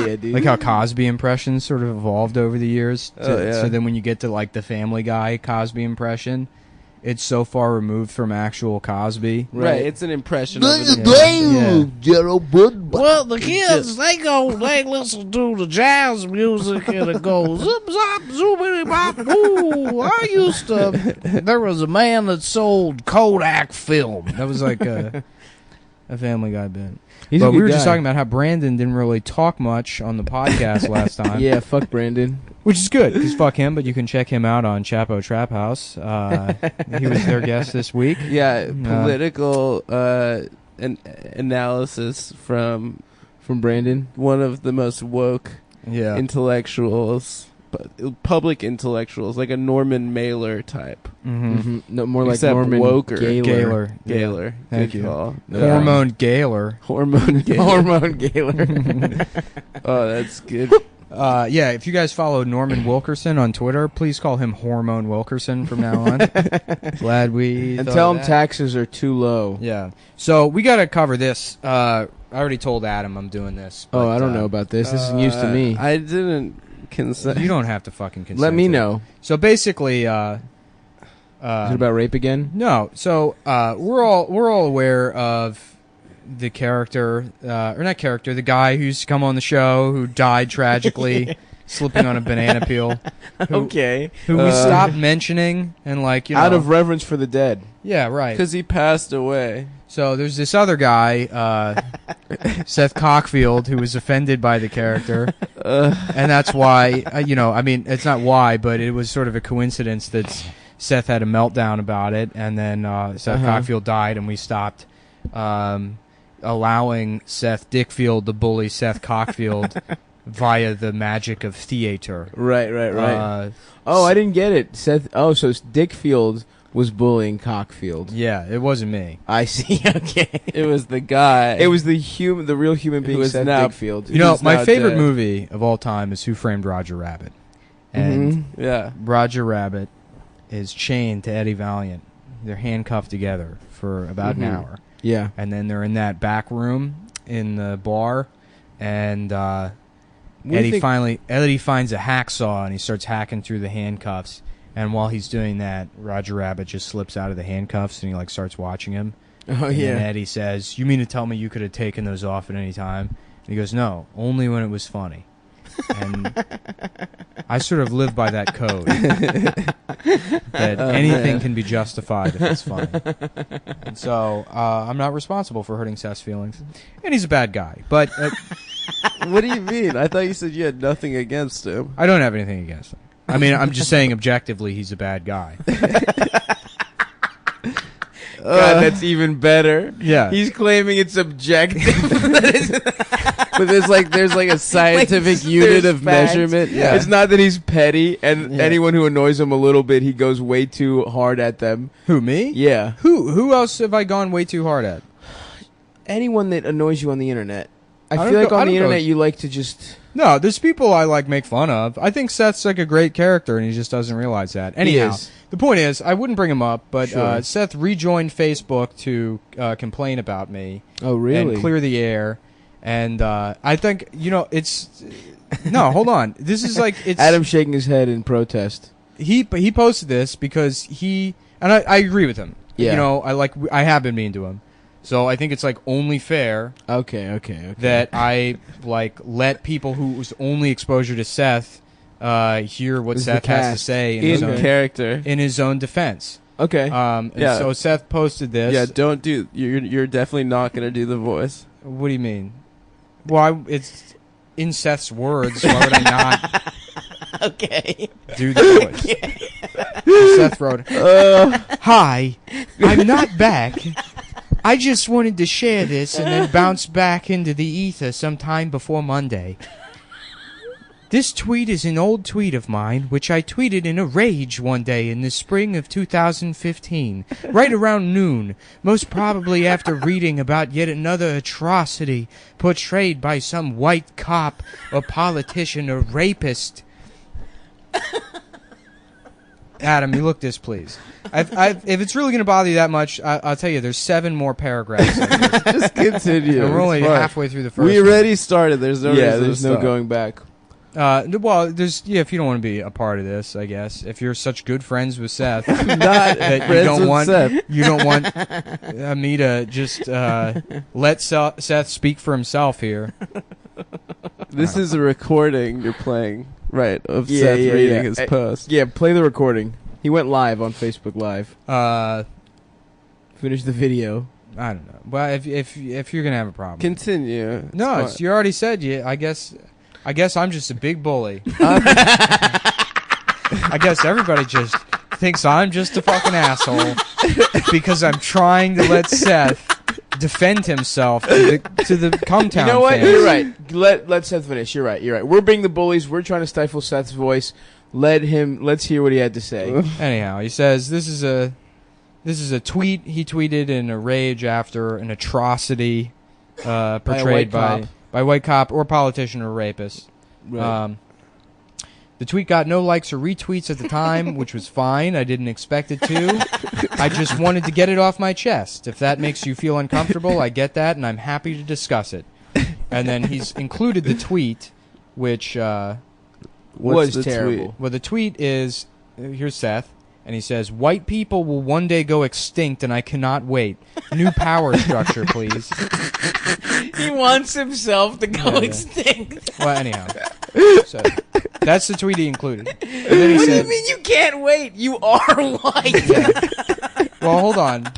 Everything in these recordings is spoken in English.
yeah, dude. Like how Cosby impressions sort of evolved over the years. So then when you get to like the Family Guy Cosby impression, it's so far removed from actual Cosby. Right, it's an impression of it. Well, the kids, they listen to the jazz music and it goes, zip, zop, zoobity, bop, ooh. There was a man that sold Kodak film. That was like a Family Guy bit. But we were just talking about how Brandon didn't really talk much on the podcast last time. Yeah, fuck Brandon. Which is good, because fuck him, but you can check him out on Chapo Trap House. He was their guest this week. Yeah, political analysis from Brandon, one of the most woke intellectuals, public intellectuals, like a Norman Mailer type. Mm-hmm. No, more like Except Norman Gaylor. Gaylor. Thank you. Call. Hormone Gaylor. Hormone Gaylor. Hormone Gaylor. Oh, that's good. Yeah, if you guys follow Norman Wilkerson on Twitter, please call him Hormone Wilkerson from now on. Glad we and tell him taxes are too low. Yeah. So we got to cover this. I already told Adam I'm doing this. But, I don't know about this. This is news to me. I didn't consent. You don't have to fucking consent. Let me know. So basically, is it about rape again? No. So we're all aware of the character, or not character, the guy who's come on the show who died tragically slipping on a banana peel. Who we stopped mentioning and out of reverence for the dead. Yeah, right. Because he passed away. So there's this other guy, Seth Cockfield, who was offended by the character, and that's why it's not why, but it was sort of a coincidence that Seth had a meltdown about it, and then Seth Cockfield died, and we stopped allowing Seth Dickfield to bully Seth Cockfield via the magic of theater. Right. I didn't get it. Seth. Oh, so Dickfield was bullying Cockfield. Yeah, it wasn't me. I see. Okay, it was the guy. It was the real human being, Seth Dickfield. You know, my favorite movie of all time is Who Framed Roger Rabbit, and Roger Rabbit is chained to Eddie Valiant. They're handcuffed together for about an hour. Yeah. And then they're in that back room in the bar, and Eddie finds a hacksaw, and he starts hacking through the handcuffs. And while he's doing that, Roger Rabbit just slips out of the handcuffs, and he starts watching him. Oh, and yeah. then Eddie says, "You mean to tell me you could have taken those off at any time?" And he goes, "No, only when it was funny." And I sort of live by that code. That anything can be justified if it's funny. And so I'm not responsible for hurting Seth's feelings. And he's a bad guy. But what do you mean? I thought you said you had nothing against him. I don't have anything against him. I mean, I'm just saying objectively he's a bad guy. God, that's even better. Yeah. He's claiming it's objective. But there's like a scientific unit of measurement. Yeah. It's not that he's petty, and anyone who annoys him a little bit, he goes way too hard at them. Who, me? Yeah. Who else have I gone way too hard at? Anyone that annoys you on the internet. I feel like on the internet you like to just... No, there's people I make fun of. I think Seth's a great character, and he just doesn't realize that. Anyhow, the point is, I wouldn't bring him up, but Seth rejoined Facebook to complain about me. Oh, really? And clear the air. And I think, it's... No, hold on. This is it's... Adam shaking his head in protest. He posted this because he... And I agree with him. Yeah. I have been mean to him. So I think it's only fair. Okay. That I let people whose only exposure to Seth hear what Seth has to say in his own defense. Okay. So Seth posted this. Yeah, don't do. You're definitely not going to do the voice. What do you mean? Well, it's in Seth's words. Why would I not? Okay. Do the voice. Seth wrote, "Hi, I'm not back. I just wanted to share this and then bounce back into the ether sometime before Monday. This tweet is an old tweet of mine, which I tweeted in a rage one day in the spring of 2015, right around noon, most probably after reading about yet another atrocity portrayed by some white cop or politician or rapist. Adam, you look displeased. If it's really going to bother you that much, I'll tell you, there's 7 more paragraphs. Just continue. And we're only halfway through the first We one. already started. There's no reason there's to no stop. going back. Well, there's if you don't want to be a part of this, I guess. If you're such good friends with Seth, Not that you friends don't with want Seth. you don't want me to just let Seth speak for himself here. This is a recording you're playing, right, of Seth reading his post. Yeah, play the recording. He went live on Facebook Live. Finish the video. I don't know. Well, if you're gonna have a problem, Continue. no, It's you already said you. I guess I'm just a big bully. I guess everybody just thinks I'm just a fucking asshole because I'm trying to let Seth defend himself to the Cumtown You know what? fans. You're right. Let Seth finish. You're right. We're being the bullies. We're trying to stifle Seth's voice. Let's hear what he had to say. Anyhow, he says this is a tweet he tweeted in a rage after an atrocity portrayed by white cop or politician or rapist. Right. The tweet got no likes or retweets at the time, which was fine. I didn't expect it to. I just wanted to get it off my chest. If that makes you feel uncomfortable, I get that, and I'm happy to discuss it. And then he's included the tweet, which was terrible. Well, the tweet is, here's Seth, and he says, "White people will one day go extinct, and I cannot wait. New power structure, please." He wants himself to go extinct. Well, anyhow. So, that's the tweet he included. And then he What do said, you mean you can't wait? You are white. well, hold on.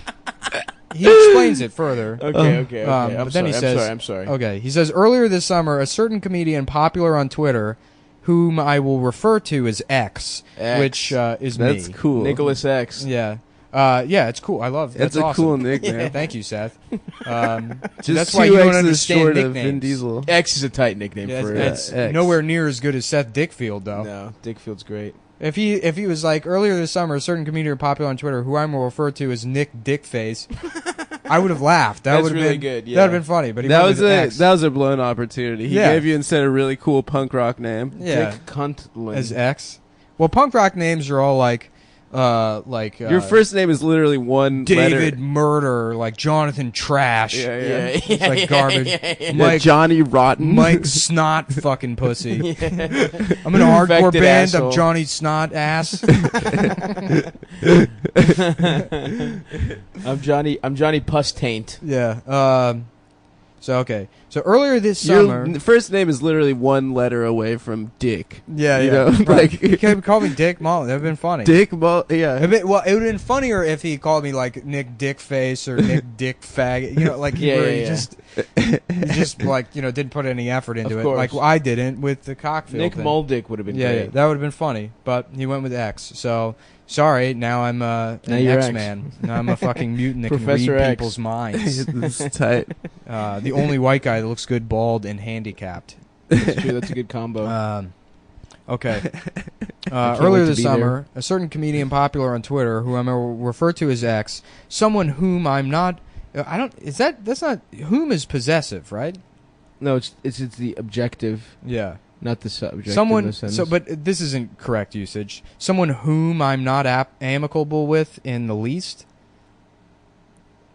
He explains it further. Okay. But then he says, I'm sorry. Okay, he says, earlier this summer, a certain comedian popular on Twitter, whom I will refer to as X. Which is me. That's cool. Nicholas X. Yeah. Yeah, it's cool. I love it. That's a awesome. cool nickname. Thank you, Seth. Just that's why you don't X's understand short nicknames. of Vin Diesel. X is a tight nickname Yeah, for it's X. nowhere near as good as Seth Dickfield, though. No, Dickfield's great. If he was like, earlier this summer, a certain comedian popular on Twitter, who I will refer to as Nick Dickface, I would have laughed. That That's would have really been good, yeah. That would have been funny. But he That went was with a X. that was a blown opportunity. He Yeah. gave you instead a really cool punk rock name. Yeah, Dick Cuntland. as X. Well, punk rock names are all like Your first name is literally one David letter. Murder, like Jonathan Trash. Yeah. It's like garbage. Yeah, Mike Johnny Rotten. Mike Snot fucking pussy. I'm in a hardcore Infected band. asshole. I'm Johnny Snot ass. I'm Johnny Puss Taint. Yeah. So okay. So earlier this Your summer. first name is literally one letter away from Dick. Yeah, You yeah. know, Right. like He could call me Dick Mullen. That would have been funny. Dick. Yeah. It would have been funnier if he called me like Nick Dickface or Nick Dick Faggot. You know, like where he just like didn't put any effort into Of it, course. like I didn't with the Cockfield Nick thing. Moldick would have been Yeah, great. yeah, that would have been funny, but he went with X. So sorry, now I'm an you're X-Man. Now I'm a fucking mutant that Professor can read X. people's minds. This is tight. The only white guy that looks good, bald, and handicapped. That's true. That's a good combo. Okay. can't Earlier wait to this be summer, a certain comedian popular on Twitter, who I'm refer to as X, someone whom I'm not. I don't. Is that? That's not. Whom is possessive, right? No, it's the objective, Yeah. not the subject. Someone. in the sentence. So, but this isn't correct usage. Someone whom I'm not amicable with in the least.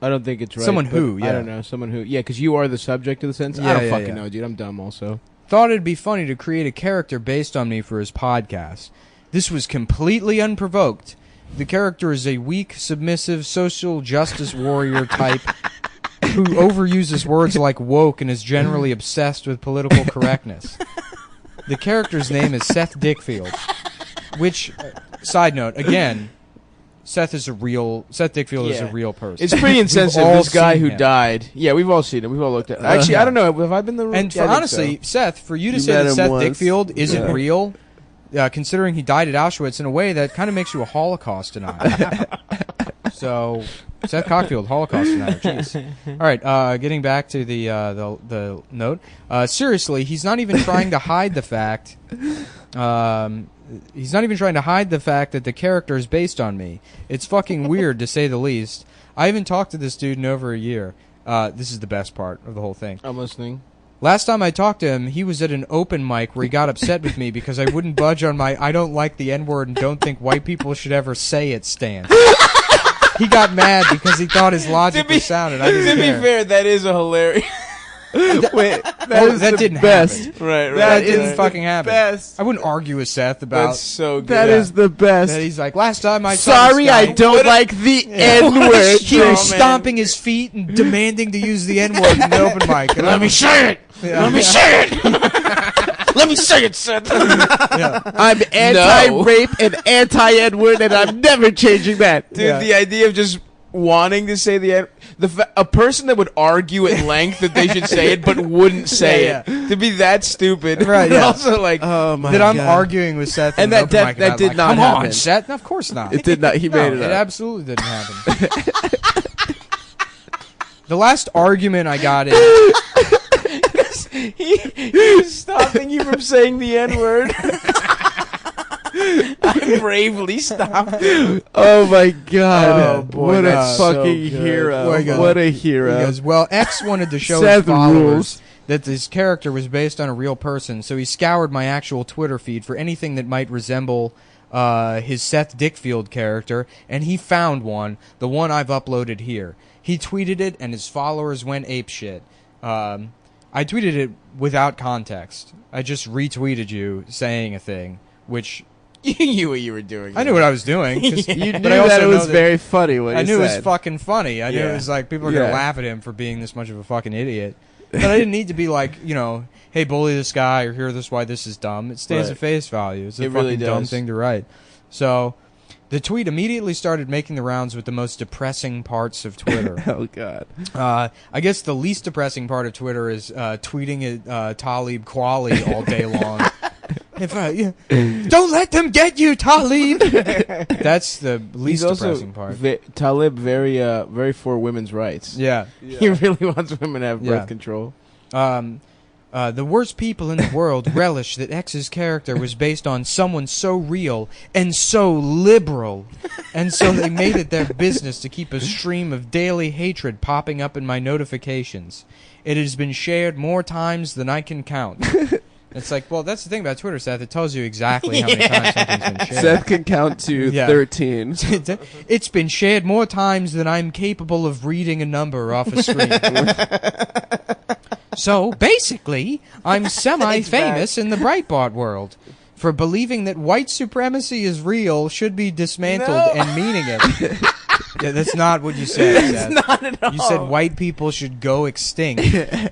I don't think it's right. Someone but who, I yeah. don't know. Someone who. Yeah, because you are the subject of the sentence. Yeah, I don't yeah, fucking yeah. know, dude. I'm dumb. Also. Thought it'd be funny to create a character based on me for his podcast. This was completely unprovoked. The character is a weak, submissive, social justice warrior type who overuses words like woke and is generally obsessed with political correctness. The character's name is Seth Dickfield, which, side note, again, Seth Dickfield is a Yeah. real person. It's pretty insensitive. all This guy seen who him. died. Yeah, we've all seen him. We've all looked at. Actually, I don't know. Have I been the? And yeah, I for think honestly, so. Seth, for you to You say met that him Seth once. Dickfield isn't Yeah. real, considering he died at Auschwitz in a way that kind of makes you a Holocaust denier. So, Seth Cockfield, Holocaust denier. Jeez. All right, getting back to the note. Seriously, he's not even trying to hide the fact. He's not even trying to hide the fact that the character is based on me. It's fucking weird, to say the least. I haven't talked to this dude in over a year. This is the best part of the whole thing. I'm listening. Last time I talked to him, he was at an open mic where he got upset with me because I wouldn't budge on my I don't like the N-word and don't think white people should ever say it stance. He got mad because he thought his logic was sound, and I didn't care. To be fair, that is a hilarious... Wait, that didn't best. happen. Right. That didn't fucking happen. Best. I wouldn't argue with Seth about... That's so good. That is the best. that. He's like, last time I saw Sorry, this guy, I don't like the N-word. he Oh, was man. stomping his feet and demanding to use the N-word in the open mic. And Let me say it. Let me say it. Let me say it, Seth. I'm anti-rape and anti-N-word, and I'm never changing that. Dude, Yeah. the idea of just wanting to say a person that would argue at length that they should say it but wouldn't say Yeah, it, to be that stupid, Right, and yeah. also like, Oh my that I'm God. arguing with Seth And in an that- open mic that about, did like, not come happen. on, Seth. No, of course not. It did not. He made No, it it up. absolutely didn't happen. The last argument I got in... he was stopping you from saying the N-word. I bravely stopped him. Oh my God! Oh, boy, what a that's so fucking good. hero! Boy, he goes- What a He hero! goes, well, X wanted to show Seth his followers rules. that this character was based on a real person, so he scoured my actual Twitter feed for anything that might resemble his Seth Dickfield character, and he found one, the one I've uploaded here. He tweeted it, and his followers went apeshit. I tweeted it without context. I just retweeted you saying a thing, which... You knew what you were doing. I knew what I was doing. 'Cause, You knew but I also that it know was very funny when I he knew it was said. fucking funny. I knew it Yeah. was like people are gonna Yeah. laugh at him for being this much of a fucking idiot. But I didn't need to be like, you know, hey, bully this guy or hear this why this is dumb. It stands Right. at face value. It's a It fucking really dumb does. thing to write. So the tweet immediately started making the rounds with the most depressing parts of Twitter. Oh God! I guess the least depressing part of Twitter is tweeting at Talib Kweli all day long. Don't let them get you, Talib. That's the least He's also depressing part. Talib, very for women's rights. Yeah. He really wants women to have birth Yeah. control. The worst people in the world relish that X's character was based on someone so real and so liberal, and so they made it their business to keep a stream of daily hatred popping up in my notifications. It has been shared more times than I can count. It's like, well, that's the thing about Twitter, Seth. It tells you exactly how many times something's been shared. Seth can count to Yeah. 13. It's been shared more times than I'm capable of reading a number off a screen. So, basically, I'm semi-famous in the Breitbart world for believing that white supremacy is real, should be dismantled, No. and meaning it. Yeah, that's not what you said, Seth. Not at all. You said white people should go extinct.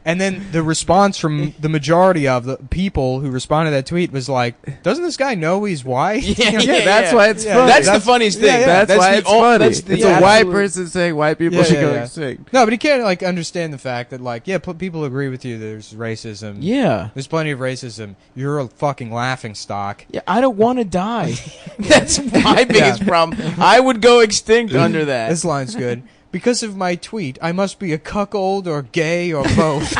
And then the response from the majority of the people who responded to that tweet was like, doesn't this guy know he's white? Yeah, That's why it's Yeah, funny. That's the funniest thing. yeah, yeah. That's why the it's ol- funny. that's the It's a white absolute- person saying white people Yeah, should yeah, go yeah. extinct. No, but he can't like understand the fact that like, yeah, people agree with you. There's racism. Yeah. There's plenty of racism. You're a fucking laughing stock. Yeah, I don't want to die. That's my biggest problem. I would go extinct under that. This line's good. Because of my tweet, I must be a cuckold or gay or both.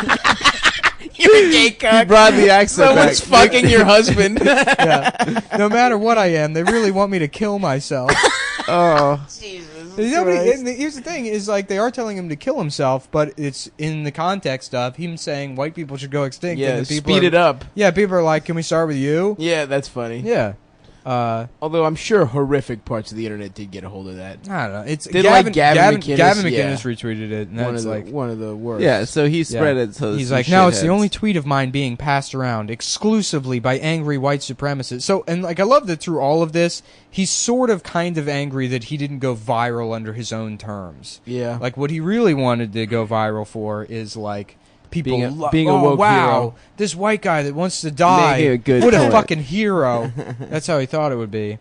You're a gay He cock. brought the accent Someone's back. fucking your husband. Yeah. No matter what I am, they really want me to kill myself. Oh, And here's the thing: is like they are telling him to kill himself, but it's in the context of him saying white people should go extinct. Yeah, and the people speed are, it up. Yeah, people are like, "Can we start with you?" Yeah, that's funny. Yeah. Although I'm sure horrific parts of the internet did get a hold of that. I don't know. It's Did like Gavin McInnes, Gavin yeah. McInnes retweeted it, and One that's of, like. one of the worst. yeah. So he spread it. So He's some like, now it's the shitheads. only tweet of mine being passed around exclusively by angry white supremacists. So, and like, I love that through all of this, he's sort of kind of angry that he didn't go viral under his own terms. Yeah. Like, what he really wanted to go viral for is like people Being a oh, woke wow, hero. this white guy that wants to die, Making a good what a point. fucking hero. That's how he thought it would be.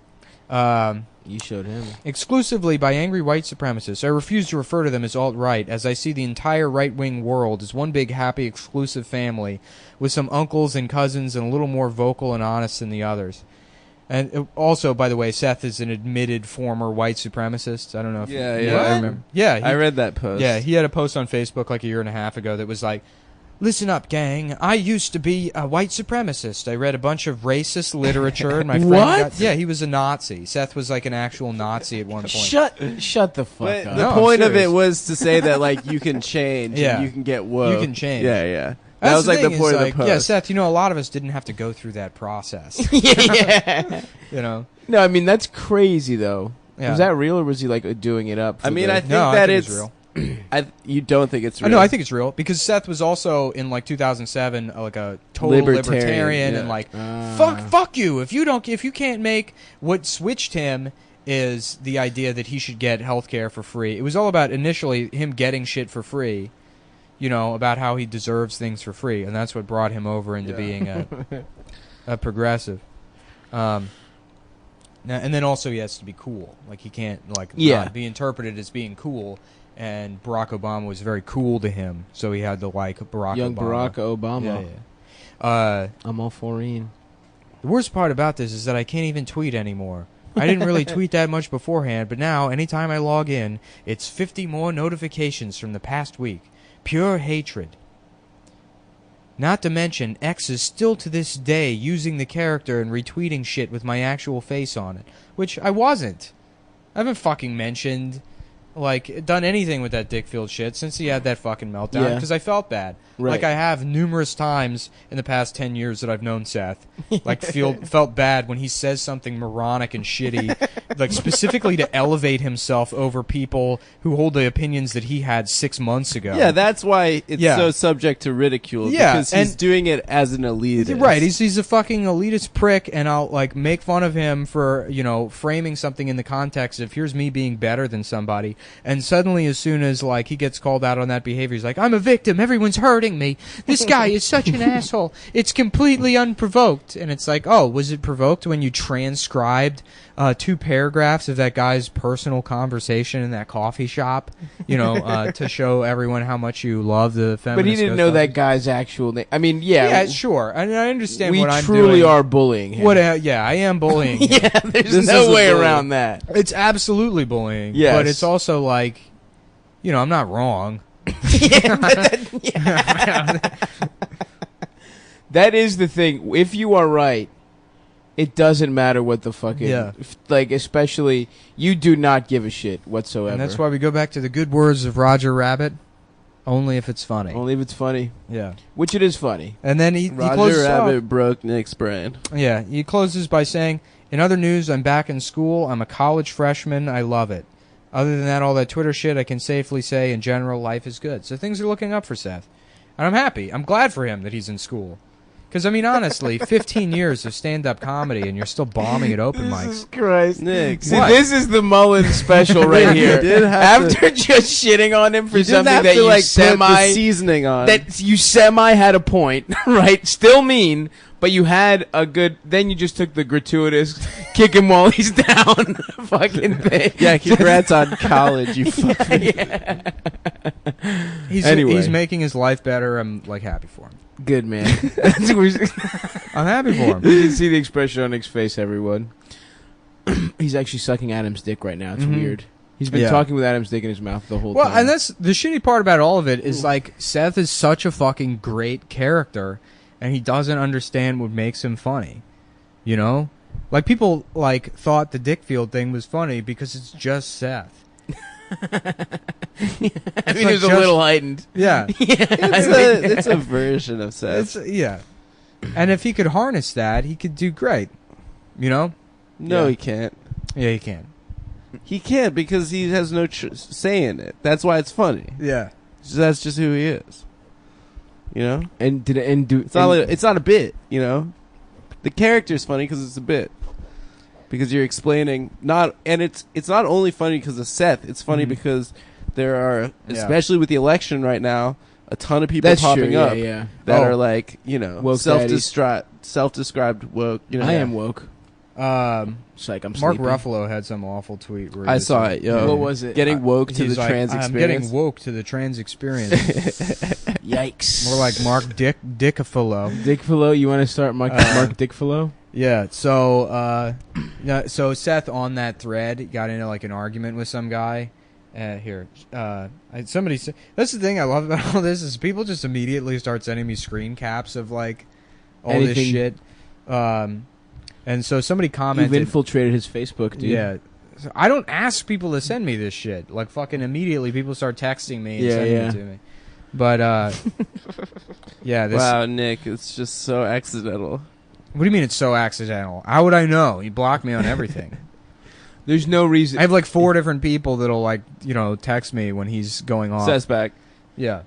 You showed him. Exclusively by angry white supremacists. I refuse to refer to them as alt-right, as I see the entire right-wing world as one big happy exclusive family, with some uncles and cousins and a little more vocal and honest than the others. And also, by the way, Seth is an admitted former white supremacist. I don't know if Yeah, you yeah. remember. Yeah, I read that post. yeah, he had a post on Facebook like a year and a half ago that was like, listen up, gang. I used to be a white supremacist. I read a bunch of racist literature, and my friend What? got... Yeah, he was a Nazi. Seth was like an actual Nazi at one point. Shut the fuck But up. the No, I'm point of it serious. was to say that like you can change. Yeah. And you can get woke. You can change. Yeah, yeah. That was like the thing, point is, of the post. Yeah, Seth, a lot of us didn't have to go through that process. yeah. No, I mean that's crazy though. Yeah. Was that real or was he like doing it up? I mean, I think I that think it's real. You don't think it's real? No, I think it's real because Seth was also in like 2007 like a total libertarian yeah. and like fuck you if you can't make what switched him is the idea that he should get healthcare for free. It was all about initially him getting shit for free, about how he deserves things for free, and that's what brought him over into being a progressive. And then also he has to be cool. Like he can't not be interpreted as being cool. And Barack Obama was very cool to him, so he had to like Young Obama. Barack Obama. Yeah. I'm all for Ian. The worst part about this is that I can't even tweet anymore. I didn't really tweet that much beforehand, but now anytime I log in, it's 50 more notifications from the past week. Pure hatred. Not to mention, X is still to this day using the character and retweeting shit with my actual face on it, which I wasn't. I haven't fucking mentioned, done anything with that Dickfield shit since he had that fucking meltdown, because I felt bad. Right. Like I have numerous times in the past 10 years that I've known Seth, felt bad when he says something moronic and shitty, specifically to elevate himself over people who hold the opinions that he had 6 months ago. Yeah, that's why it's so subject to ridicule. Yeah, because he's doing it as an elitist. Right, he's a fucking elitist prick, and I'll make fun of him for framing something in the context of here's me being better than somebody, and suddenly as soon as he gets called out on that behavior, he's like, I'm a victim, everyone's hurting me. This guy is such an asshole. It's completely unprovoked. And it's like, oh, was it provoked when you transcribed 2 paragraphs of that guy's personal conversation in that coffee shop, to show everyone how much you love the feminist? But he didn't know that guy's actual name. I mean, yeah, sure. I understand what I'm doing. We truly are bullying him. Yeah, I am bullying him. Yeah, there's no way around that. It's absolutely bullying. Yes. But it's also I'm not wrong. That is the thing. If you are right, it doesn't matter what the fucking especially you do not give a shit whatsoever. And that's why we go back to the good words of Roger Rabbit. Only if it's funny. Only if it's funny. Yeah. Which it is funny. And then he Roger closes Rabbit off. broke Nick's brain. Yeah. He closes by saying, in other news, I'm back in school. I'm a college freshman. I love it. Other than that, all that Twitter shit, I can safely say, in general, life is good. So things are looking up for Seth. And I'm happy. I'm glad for him that he's in school. Because, I mean, honestly, 15 years of stand-up comedy and you're still bombing at open mics. Jesus Christ. Nick. See, this is the Mullen special right here. After just shitting on him for something that you put the seasoning on. That you semi had a point, right? Still mean, but you had a good... Then you just took the gratuitous kick him while he's down fucking thing. Yeah, congrats on college, you fucking... Anyway. He's making his life better. I'm, happy for him. Good, man. I'm happy for him. You can see the expression on Nick's face, everyone. He's actually sucking Adam's dick right now. It's weird. He's been talking with Adam's dick in his mouth the whole time. Well, and that's the shitty part about all of it is, Seth is such a fucking great character, and he doesn't understand what makes him funny. People, thought the Dickfield thing was funny because it's just Seth. I mean, it was a little heightened. Yeah. It's a version of Seth. And if he could harness that, he could do great. No, he can't. Yeah, he can. He can't because he has no say in it. That's why it's funny. Yeah. That's just who he is. It's not a bit, The character's funny because it's a bit. Because you're explaining it's not only funny because of Seth. It's funny because there are, especially with the election right now, a ton of people popping up that are woke self-described woke. I am woke. It's like I'm Mark sleeping. Ruffalo had some awful tweet. Where I saw it. Yo, what was it? Getting woke to the trans experience. I'm getting woke to the trans experience. Yikes! More like Mark Dickafalo. Dickfalo, you want to start Mark Dickfalo? Yeah. So, so Seth on that thread got into an argument with some guy. Somebody said that's the thing I love about all this is people just immediately start sending me screen caps of all this shit. And so somebody commented. You've infiltrated his Facebook, dude. Yeah. So I don't ask people to send me this shit. Fucking immediately people start texting me and sending it to me. But yeah, this. Wow, Nick, it's just so accidental. What do you mean it's so accidental? How would I know? He blocked me on everything. There's no reason. I have like 4 different people that'll like text me when he's going off. Says back. Yeah.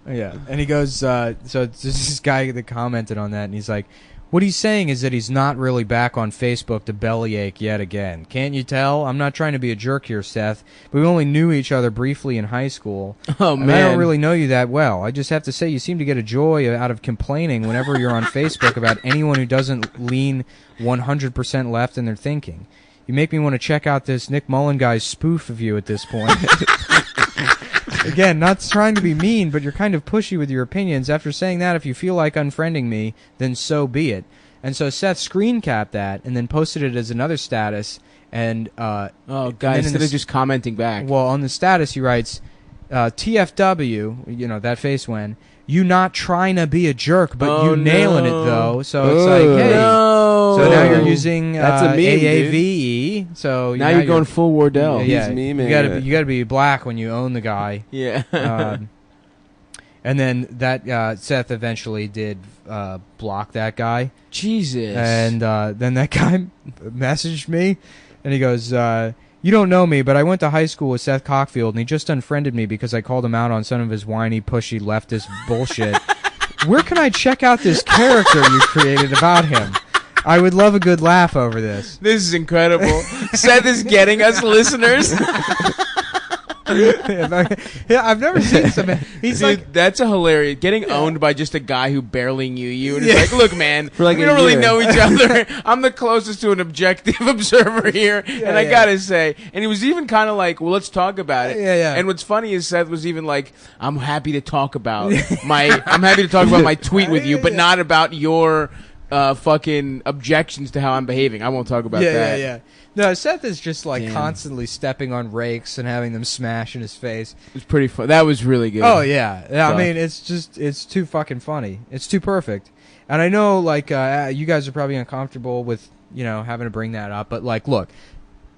Yeah. And he goes, so it's just this guy that commented on that, and he's like, what he's saying is that he's not really back on Facebook to bellyache yet again. Can't you tell? I'm not trying to be a jerk here, Seth, but we only knew each other briefly in high school. Oh, and I don't really know you that well. I just have to say you seem to get a joy out of complaining whenever you're on Facebook about anyone who doesn't lean 100% left in their thinking. You make me want to check out this Nick Mullen guy's spoof of you at this point. Again, not trying to be mean, but you're kind of pushy with your opinions. After saying that, if you feel like unfriending me, then so be it. And so Seth screen capped that and then posted it as another status. And Oh, and guys, then instead of just commenting back. well, on the status he writes, TFW, that face when, you not trying to be a jerk, but Oh, you nailing no. it though. So it's like, hey. No. So now you're using That's a meme, AAVE. So Now you're going full Wardell. Yeah, He's you memeing gotta it. be black when you own the guy. Yeah. And then that Seth eventually did block that guy, Jesus. and then that guy messaged me, and he goes, "You don't know me, but I went to high school with Seth Cockfield, and he just unfriended me because I called him out on some of his whiny, pushy leftist bullshit. Where can I check out this character you created about him? I would love a good laugh over this." This is incredible. Seth is getting us listeners. Yeah, I've never seen some. He's Dude, like, that's a hilarious. Getting owned by just a guy who barely knew you, and it's like, look, man, like we a don't really year. know each other. I'm the closest to an objective observer here, and I yeah. gotta say, and he was even kind of like, well, let's talk about it. Yeah, yeah. And what's funny is Seth was even like, I'm happy to talk about my tweet with you, but not about your fucking objections to how I'm behaving. I won't talk about that. yeah. No, Seth is just like Damn. constantly stepping on rakes and having them smash in his face. It was pretty fun. That was really good. Oh yeah, I Fuck. mean it's too fucking funny. It's too perfect. And I know like you guys are probably uncomfortable with having to bring that up, but like look,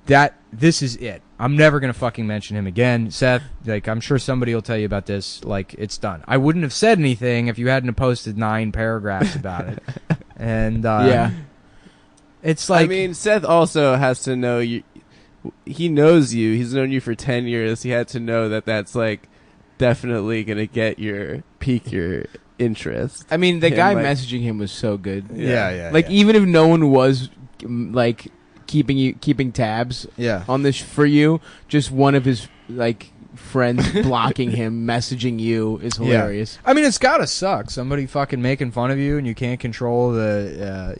this is it. I'm never gonna fucking mention him again, Seth. Like I'm sure somebody will tell you about this. Like it's done. I wouldn't have said anything if you hadn't have posted 9 paragraphs about it. And yeah. it's like I mean, Seth also has to know you. He knows you. He's known you for 10 years. He had to know that that's like definitely gonna pique your interest. I mean, the Him, guy like- messaging him was so good. yeah. Like even if no one was like keeping tabs yeah. on this for you, just one of his like friends blocking him, messaging you is hilarious. I mean, it's gotta suck. Somebody fucking making fun of you, and you can't control the,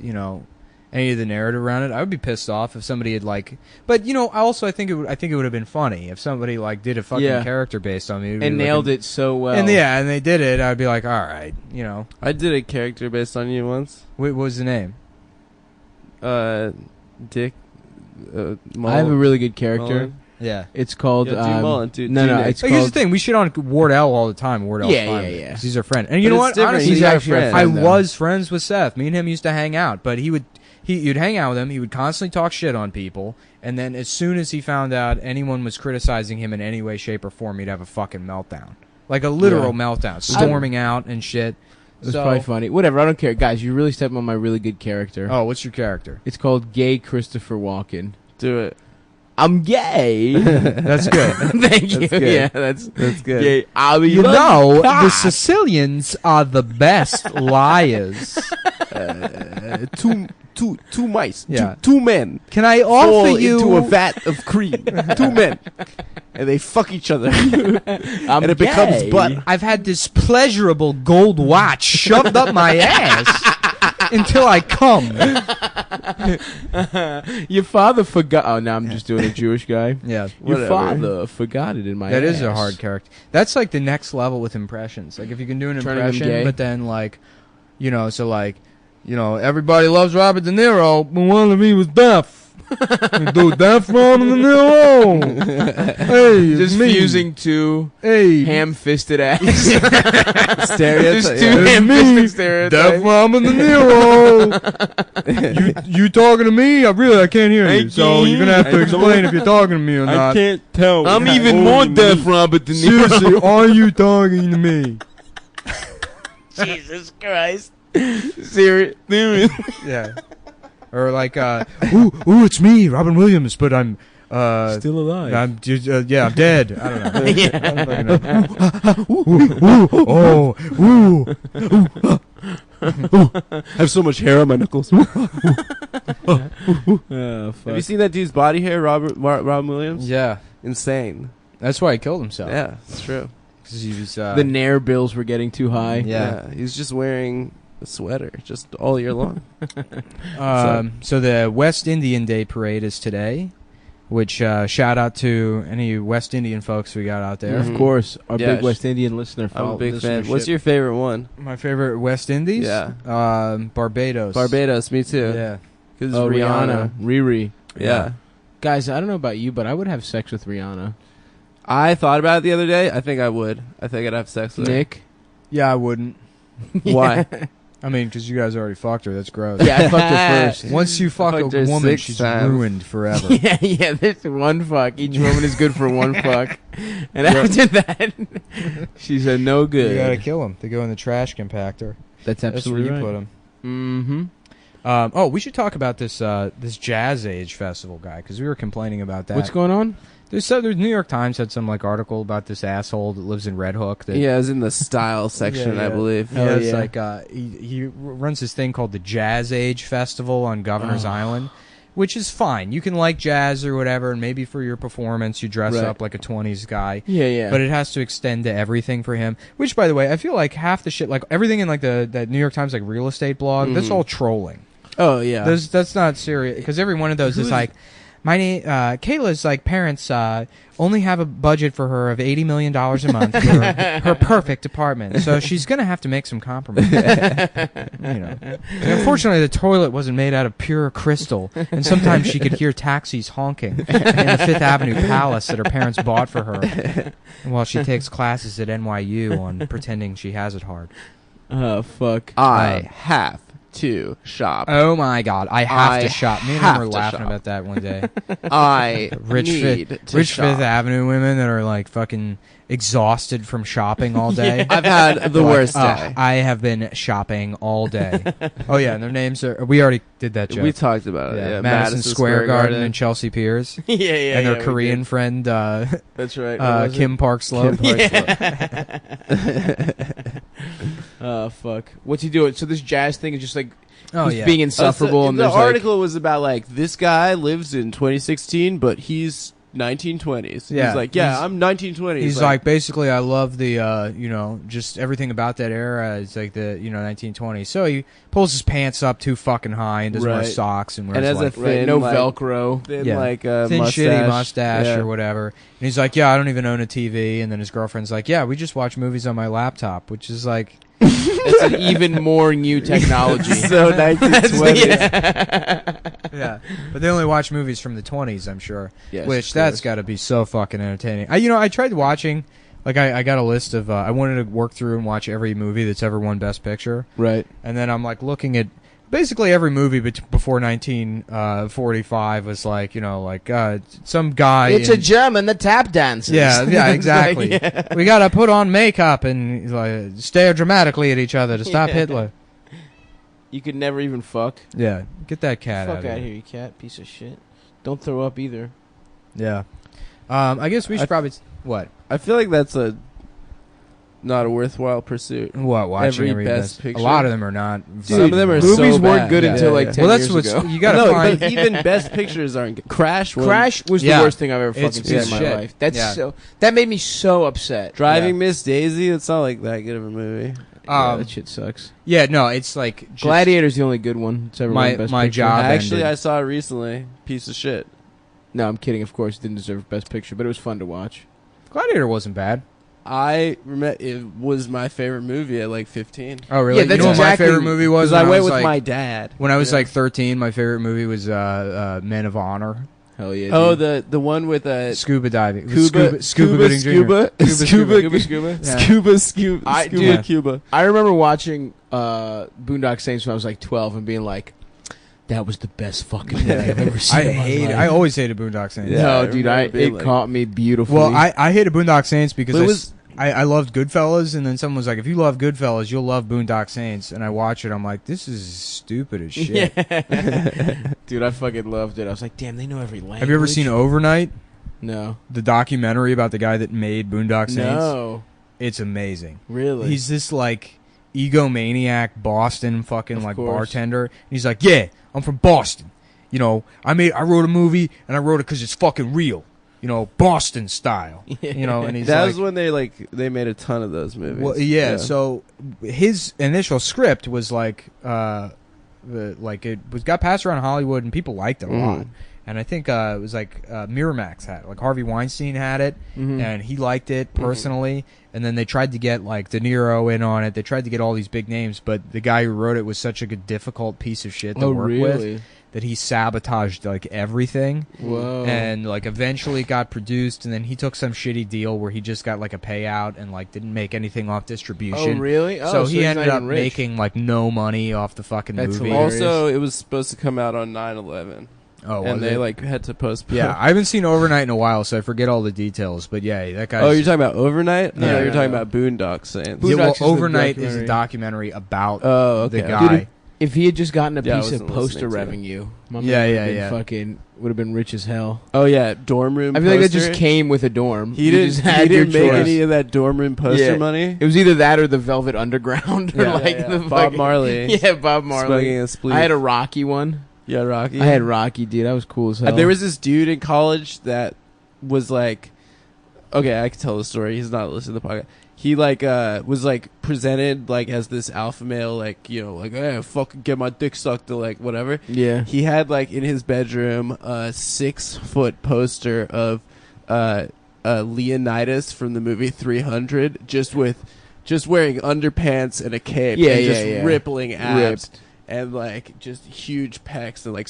any of the narrative around it. I would be pissed off if somebody had like. But I think it would have been funny if somebody like did a fucking Yeah. character based on me And nailed it so well. And and they did it. I'd be like, all right, I did a character based on you once. what was the name? Dick. I have a really good character. Mullen. Yeah. It's called Yeah, do Mullen, do no, Nick. it's Like, here's the called thing: we shit on Wardell all the time. Wardell's Yeah, fine yeah, with it, yeah. 'cause he's our friend. And you But know it's what? different. Honestly, He's He's our actually our friend. I friend, though. was friends with Seth. Me and him used to hang out, but you'd hang out with him. He would constantly talk shit on people, and then as soon as he found out anyone was criticizing him in any way, shape, or form, he'd have a fucking meltdown, like a literal meltdown, storming out and shit. It was probably funny. Whatever, I don't care. Guys, you really stepped on my really good character. Oh, what's your character? It's called Gay Christopher Walken. Do it. I'm gay. That's good. Thank you. That's good. Yeah, that's That's good. gay. I mean, the Sicilians are the best liars. Two mice. Yeah. Two men. Can I Fall offer you into a vat of cream. 2 men. And they fuck each other. I'm and it becomes gay. butter. I've had this pleasurable gold watch shoved up my ass until I come. Your father forgot. Oh, now I'm just doing a Jewish guy. Yeah, Your Whatever. father forgot it in my that ass. is a hard character. That's like the next level with impressions. Like if you can do an Turning them impression, gay. but then like, everybody loves Robert De Niro, but one of me was deaf. Do that from the Nero. Hey, Just me. fusing two Hey, ham-fisted ass. Stereotype. Just two Yeah. ham-fisted That stereotypes. from the Nero. you talking to me? I can't hear you. So you're gonna have to explain if you're talking to me or not. can't tell. I'm even more deaf, Robert De Niro. Seriously, are you talking to me? Jesus Christ. Serious. Yeah. Or like, ooh, it's me, Robin Williams, but I'm Still alive. I'm just, I'm dead. I don't know. Yeah. I don't fucking know. I have so much hair on my knuckles. Oh, Have you seen that dude's body hair, Robin Williams? Yeah, Insane. that's why he killed himself. Yeah, it's true. 'Cause he was, The Nair bills were getting too high. Yeah. He's just wearing a sweater just all year long. So the West Indian Day Parade is today, which shout out to any West Indian folks we got out there. Mhm. Of course, our Yeah, big West Indian listener. I'm a big fan. listenership. What's your favorite one? My favorite West Indies? Yeah. Barbados. Barbados, me too. Yeah. Because Oh, Rihanna. Riri. Yeah. Guys, I don't know about you, but I would have sex with Rihanna. I thought about it the other day. I think I would. I think I'd have sex with Nick? Yeah, I wouldn't. her. Why? I mean, because you guys already fucked her. That's gross. Yeah, I fucked her first. Once you fuck fucked a her woman, 6 she's times. ruined forever. yeah, there's one fuck. Each woman is good for one fuck. And after that, she's a no You gotta good. kill them. They go in the trash compactor. That's That's where absolutely you right. put them. Mm-hmm. We should talk about this this Jazz Age festival guy, because we were complaining about that. What's going on? There's New York Times had some like article about this asshole that lives in Red Hook. That Yeah, it was in the style section, Yeah, I yeah. believe. He Hell has yeah. like he runs this thing called the Jazz Age Festival on Governor's Oh. Island, which is fine. You can like jazz or whatever, and maybe for your performance you dress Right. up like a 20s guy. Yeah, yeah. But it has to extend to everything for him. Which, by the way, I feel like half the shit, like everything in like that New York Times like real estate blog, that's Mhm. all trolling. Oh, yeah. That's not serious, because every one of those is like, my name, Kayla's like parents only have a budget for her of $80 million a month for her perfect apartment, so she's gonna have to make some compromises. Unfortunately, the toilet wasn't made out of pure crystal, and sometimes she could hear taxis honking in the Fifth Avenue Palace that her parents bought for her, while she takes classes at NYU on pretending she has it hard. Oh, fuck. I have to shop. Oh my God, I have to I shop. Me and have him were to laughing shop. about that one day. I Rich need Fifth, to Rich shop. Fifth Avenue women that are like fucking exhausted from shopping all day. I've had the Like, worst day. I have been shopping all day. Oh yeah, and their names are. We already did that joke. We talked about it. Yeah, Madison Square Garden and Chelsea Piers, yeah, yeah. and their yeah, we Korean did. friend That's right. What was Kim Park Slope. it? Oh, fuck. What's he doing? So this jazz thing is just like Oh he's yeah, being insufferable. and the there's article was about like this guy lives in 2016, but he's 1920s. Yeah, he's like, yeah, he's- I'm 1920s. he's like basically, I love the just everything about that era. It's like the 1920s. So he pulls his pants up too fucking high and doesn't wear Right. socks and wears And has a like like, right, thin, no like- Velcro. thin, yeah. like a thin mustache. shitty mustache Yeah. or whatever. And he's like, yeah, I don't even own a TV. And then his girlfriend's like, yeah, we just watch movies on my laptop, which is like, It's an even more new technology. So 1920s. yeah. But they only watch movies from the 20s, I'm sure. Yes, Which of that's course. got to be so fucking entertaining. I tried watching, like I got a list of, I wanted to work through and watch every movie that's ever won Best Picture. Right. And then I'm like looking at basically every movie before 1945 was like, some guy. It's a German that tap dances. Yeah, yeah, It's exactly. like, yeah. We gotta put on makeup and like, stare dramatically at each other to stop Yeah. Hitler. You could never even fuck. Yeah, get that cat Fuck out out of here. here, you cat. Piece of shit. Don't throw up either. Yeah. I guess we should probably. What? I feel like that's not a worthwhile pursuit. What? Watching Every Best A Picture? lot of them are not. Some of them are Movies so weren't bad. good Yeah. until Yeah, like yeah. 10 Well, that's years what's ago. you gotta no, find. but even Best Pictures aren't good. Crash was Crash was Yeah. the worst thing I've ever It's fucking seen in my shit. life. That's Yeah. that made me so upset. Driving Miss Daisy. It's not like that good of a movie. Yeah, that shit sucks. Yeah, no, it's like just Gladiator's the only good one. It's ever My- won Best my Picture. job Actually, ended. I saw it recently. Piece of shit. No, I'm kidding. Of course, it didn't deserve Best Picture, but it was fun to watch. Gladiator wasn't bad. I remember it was my favorite movie at like 15. Oh, really? Yeah, that's you know what my exactly- favorite movie was? Because I when went was, with like, my dad. When I was Yeah. like 13, my favorite movie was Men of Honor. Hell yeah. Oh, dude. the one with Scuba diving. It was Scuba Scuba Gooding Jr. Scuba Scuba. Yeah. Dude, Cuba. I remember watching Boondock Saints when I was like 12 and being like, that was the best fucking movie I've ever seen. I always hated Boondock Saints. Yeah, I No, dude, remember being it like- caught me beautifully. Well, I hated Boondock Saints because But it was- I loved Goodfellas, and then someone was like, if you love Goodfellas, you'll love Boondock Saints. And I watch it, I'm like, this is stupid as shit. Yeah. Dude, I fucking loved it. I was like, damn, they know every language. Have you ever seen Overnight? No. The documentary about the guy that made Boondock Saints? No. It's amazing. Really? He's this like egomaniac Boston fucking Of like course. bartender. And he's like, yeah, I'm from Boston. You know, I wrote a movie and I wrote it because it's fucking real. You know, Boston style. You know, and he's That like, was when they made a ton of those movies. well, yeah, so his initial script was like it was got passed around Hollywood and people liked it a lot. And I think it was like Miramax had it. Like Harvey Weinstein had it, and he liked it personally. And then they tried to get like De Niro in on it. They tried to get all these big names, but the guy who wrote it was such a difficult piece of shit to work with that he sabotaged like everything. Whoa. And like eventually it got produced, and then he took some shitty deal where he just got like a payout and like didn't make anything off distribution. Oh, really? Oh, So he he's ended not up even rich. making like no money off the fucking That's movie. hilarious. Also, it was supposed to come out on 9/11, Oh, and was they it? like had to postpone. Yeah, I haven't seen Overnight in a while, so I forget all the details. But yeah, that guy. Oh, you're talking about Overnight? I Yeah, thought you were yeah, talking yeah. about Boondock Saints. yeah, well, Boondocks is the Overnight is a documentary. documentary about Oh, okay. the guy. Dude, if he had just gotten a Yeah, I piece of wasn't poster listening to it. revenue, my Yeah, man yeah, would've been yeah. fucking would have been rich as hell. Oh yeah, dorm room. I feel like that poster. just came with a dorm. He You didn't. just He had your didn't make choice. any of that dorm room poster Yeah. money. It was either that or the Velvet Underground, or Yeah, like yeah. the Bob fucking- Marley. Yeah, Bob Marley. Smoking a spleef. I had a Rocky one. Yeah, Rocky. I had Rocky, dude. That was cool as hell. There was this dude in college that was like, okay, I can tell the story. He's not listening to the podcast. He like was like presented like as this alpha male, like, you know, like, hey, fucking get my dick sucked, or like whatever. yeah. He had like in his bedroom a 6-foot poster of Leonidas from the movie 300, just wearing underpants and a cape, Yeah, and yeah, just yeah. rippling abs. Ripped. And like just huge pecs and like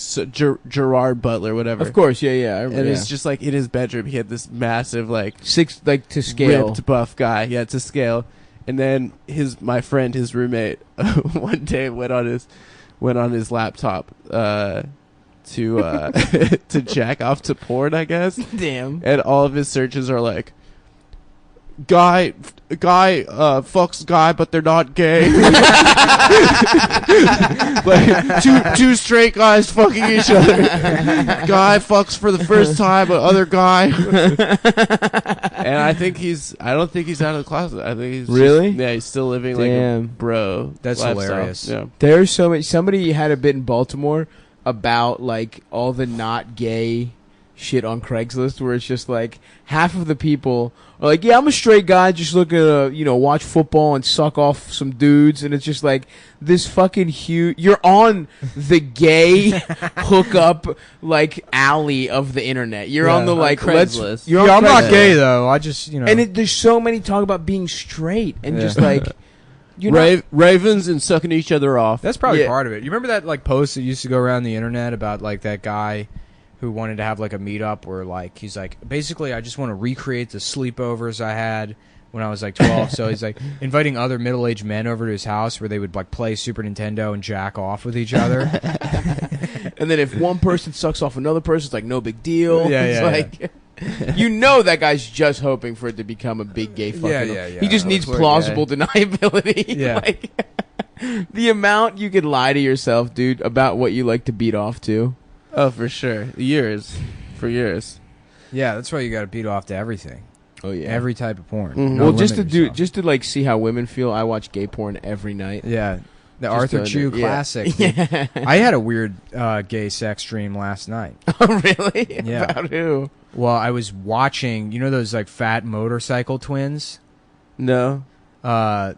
Gerard Butler, whatever. Of course, yeah, yeah. I remember, And yeah. it's just like in his bedroom, he had this massive like six, like to scale. ripped buff guy. Yeah, to scale. And then my friend, his roommate, one day went on his laptop to to jack off to porn, I guess. Damn. And all of his searches are like, guy fucks guy, but they're not gay. Like two straight guys fucking each other. Guy fucks for the first time, but other guy. And I don't think he's out of the closet. I think he's Really? yeah, he's still living like a Damn. bro. That's lifestyle. hilarious. Yeah. There's so much. Somebody had a bit in Baltimore about like all the not gay shit on Craigslist, where it's just like half of the people are like, yeah, I'm a straight guy, just looking to watch football and suck off some dudes, and it's just like this fucking huge. You're on the gay hookup like alley of the internet. You're Yeah, on the on like Craigslist. You're on I'm not Craigslist. gay though. I just And there's so many talk about being straight and Yeah. just like you're not. Ravens and sucking each other off. that's probably Yeah. part of it. You remember that like post that used to go around the internet about like that guy who wanted to have like a meetup where like he's like, basically I just want to recreate the sleepovers I had when I was like 12. So he's like inviting other middle-aged men over to his house where they would like play Super Nintendo and jack off with each other. And then if one person sucks off another person, it's like no big deal. Yeah, It's yeah, like that guy's just hoping for it to become a big gay fucking. Yeah, yeah, yeah. He just needs Poor plausible deniability. Yeah. Like the amount you could lie to yourself, dude, about what you like to beat off to. Oh, for sure. For years. Yeah, that's why you got to beat off to everything. Oh yeah. Every type of porn. Mhm. Not well, just to limit do, yourself. just to like see how women feel, I watch gay porn every night. Yeah. The Just Arthur to- Chu yeah. classic. Yeah. I had a weird gay sex dream last night. Oh really? Yeah. About who? Well, I was watching, those like fat motorcycle twins? No. I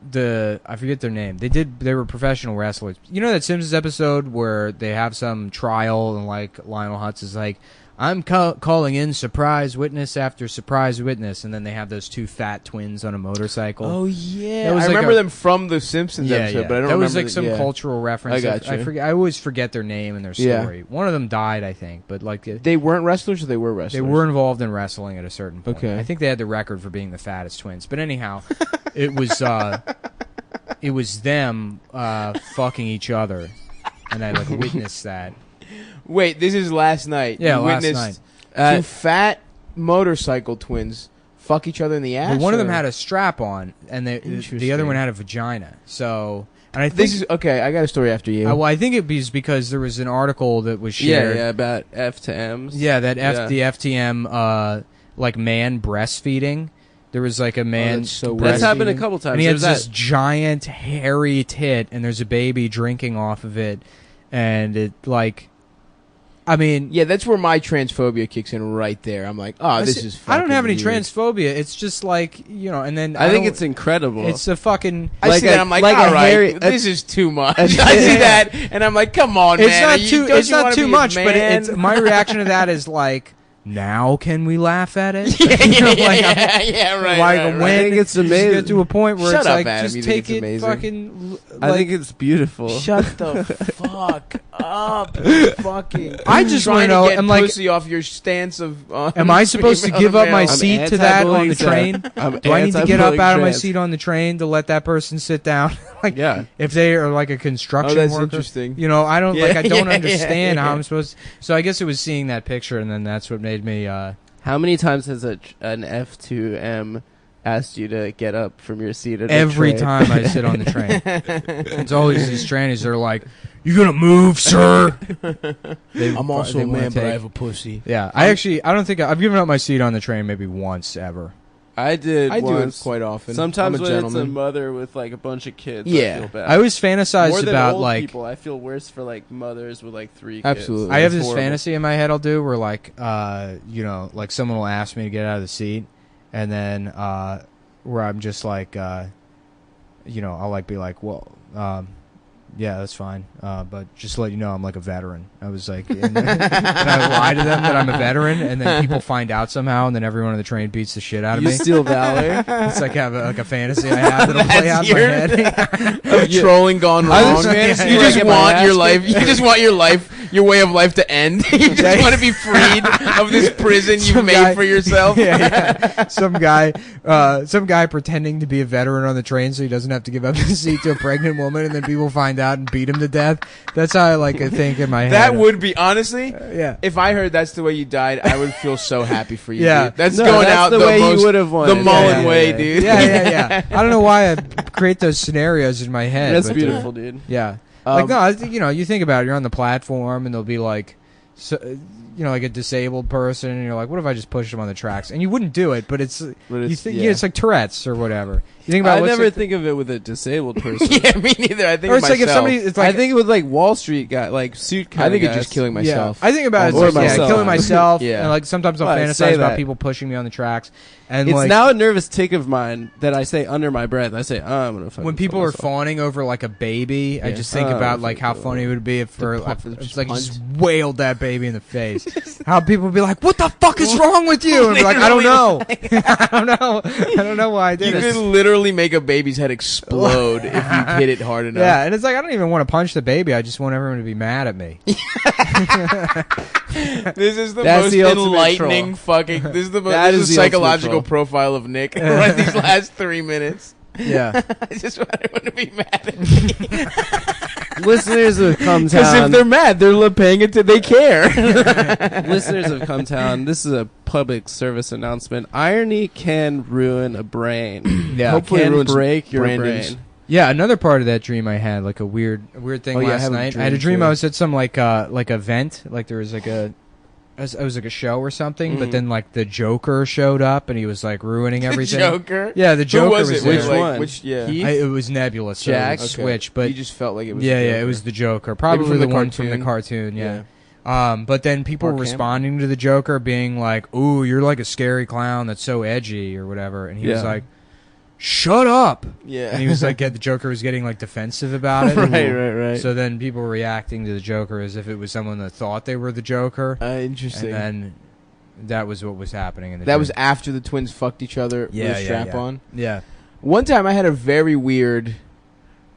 forget their name. They were professional wrestlers. You know that Simpsons episode where they have some trial and like Lionel Hutz is like, I'm calling in surprise witness after surprise witness, and then they have those two fat twins on a motorcycle. Oh yeah, That was I like remember a- them from the Simpsons episode, but I don't that was remember like some yeah. cultural reference. I got I you. forget. I always forget their name and their Yeah. story. One of them died, I think, but like They weren't wrestlers, or they were wrestlers. they were involved in wrestling at a certain point. Okay. I think they had the record for being the fattest twins. But anyhow, it was them fucking each other, and I like witnessed that. Wait, this is last night. Yeah, You last witnessed night. two fat motorcycle twins fuck each other in the ass. But one of them or- had a strap on, and the other Interesting. one had a vagina. So, and I think This is okay. I got a story after you. well, I think it was because there was an article that was shared. Yeah, about F to M's. Yeah, that Yeah. the FTM like man breastfeeding. There was like a man that's so That's weird. happened a couple times. and he has There's this that- giant hairy tit, and there's a baby drinking off of it, and it like, I mean, Yeah, that's where my transphobia kicks in right there. I'm like, oh, this is. I don't have any fucking weird. transphobia. It's just like and then I think don't- it's incredible. it's a fucking. I like see that. a- I'm like, like a all right, hairy- this is too much. I see that, and I'm like, come on, It's man. not Are you- too. don't It's you not wanna too be a much, but man? it's my reaction to that is like, now can we laugh at it? yeah, You know, yeah, like, yeah, yeah, right. like right, when right. I think it's you just amazing. get to a point where Shut it's up, like, Adam, just you think take it's it amazing. fucking. I think it's beautiful. Shut the fuck up, you fucking. I just trying wanna know, to get I'm like- pussy off your stance of. Am I supposed to give up my I'm seat to that on the anti-bullying, train? I'm Do I need to get up anti-bullying out of my trans. seat on the train to let that person sit down? Like, Yeah. if they are like a Oh, construction that's worker, interesting. I don't Yeah, like. I don't yeah, understand yeah, how yeah. I'm supposed. So I guess it was seeing that picture, and then that's what made me. How many times has an F2M asked you to get up from your seat at Every a train? time I sit on the train, it's always these trannies. They're like, "You gonna move, sir?" I'm also they a wanna man, but I take- have a pussy. Yeah, I don't think I've given up my seat on the train maybe once ever. I did I do it once. quite often. Sometimes I'm a when it's a gentleman. mother with like a bunch of kids, Yeah. I feel bad. I always fantasized More than about old like people. I feel worse for like mothers with like 3 kids. Absolutely. I have It's this horrible. fantasy in my head I'll do where like like someone will ask me to get out of the seat, and then where I'm just like I'll like be like, well, yeah, that's fine, but just to let you know, I'm like a veteran. I was like, and I lie to them that I'm a veteran, and then people find out somehow, and then everyone on the train beats the shit out of You me. steal valor. It's like a fantasy I have that'll play out in my head. Of trolling gone I wrong. was fantasy You where I just get my want ass your life. kicked. You just want your way of life to end. You just want to be freed of this prison you've Some made guy- for yourself. yeah. Some guy pretending to be a veteran on the train so he doesn't have to give up his seat to a pregnant woman, and then people find out and beat him to death. That's how I think in my head. That would be honestly. yeah. If I heard that's the way you died, I would feel so happy for you. Yeah. dude. That's No, going that's out the way you most, would've wanted. the Mullen Yeah, way, yeah. dude. Yeah. I don't know why I create those scenarios in my head. That's but, beautiful, dude. Yeah. Um, Like no, I think, you think about it. You're on the platform, and there'll be like, like a disabled person, and you're like, what if I just pushed him on the tracks? And you wouldn't do it, but it's But you it's, think yeah. it's like Tourette's or whatever. You think about I what's never like- think of it with a disabled person. yeah, me neither. I think or of it's like if myself. somebody. It's like I think it with like Wall Street guy, like suit kind I think of it's just killing yeah. myself. I think about it Or as like, myself. killing myself. Yeah. And like sometimes I'll Well, I say fantasize about that. people pushing me on the tracks, and It's like now a nervous tick of mine that I say under my breath. I say, I'm gonna fucking when people kill are myself." fawning over like a baby, I Yeah. just think Oh, about like how fucking funny it would be if The pu- it's just like punt. just wailed that baby in the face. How people would be like, "What the fuck is wrong with you?" And be like, "I don't know, I don't know why I You did could it." literally make a baby's head explode if you hit it hard enough. Yeah, and it's like I don't even want to punch the baby. I just want everyone to be mad at me. This is the That's most the ultimate enlightening troll. fucking. This is the That this is is the a ultimate psychological troll. profile of Nick. Right, these last 3 minutes. Yeah, I just want everyone to be mad at me. Listeners of Come Because if Town, they're mad, they're paying it to. They care. listeners of Come Town, this is a public service announcement. Irony can ruin a brain. yeah. Hopefully it can ruins break your Brandon's. brain. Yeah, another part of that dream I had, like a weird thing Oh, yeah, I last have a night. I dream, had a dream too. I was at some like event, like there was like I was like a show or something, but Mhm. then like the Joker showed up and he was like ruining everything. Joker. Yeah, the Joker Who was it? there. Which Like, one? Which yeah. He- It was Nebula, so Jack? it was Okay. Switch, but you just felt like it was. yeah, the it Joker. was the Joker, probably from the the one from the cartoon. cartoon. Yeah. But then people were Mark Hamill. responding to the Joker, being like, "Ooh, you're like a scary clown that's so edgy or whatever," and he was Yeah. like, shut up. Yeah. And he was like, the Joker was getting like defensive about it. right. So then people were reacting to the Joker as if it was someone that thought they were the Joker. Interesting. And then that was what was happening in the that dream. was after the twins fucked each other with a strap on. Yeah. One time I had a very weird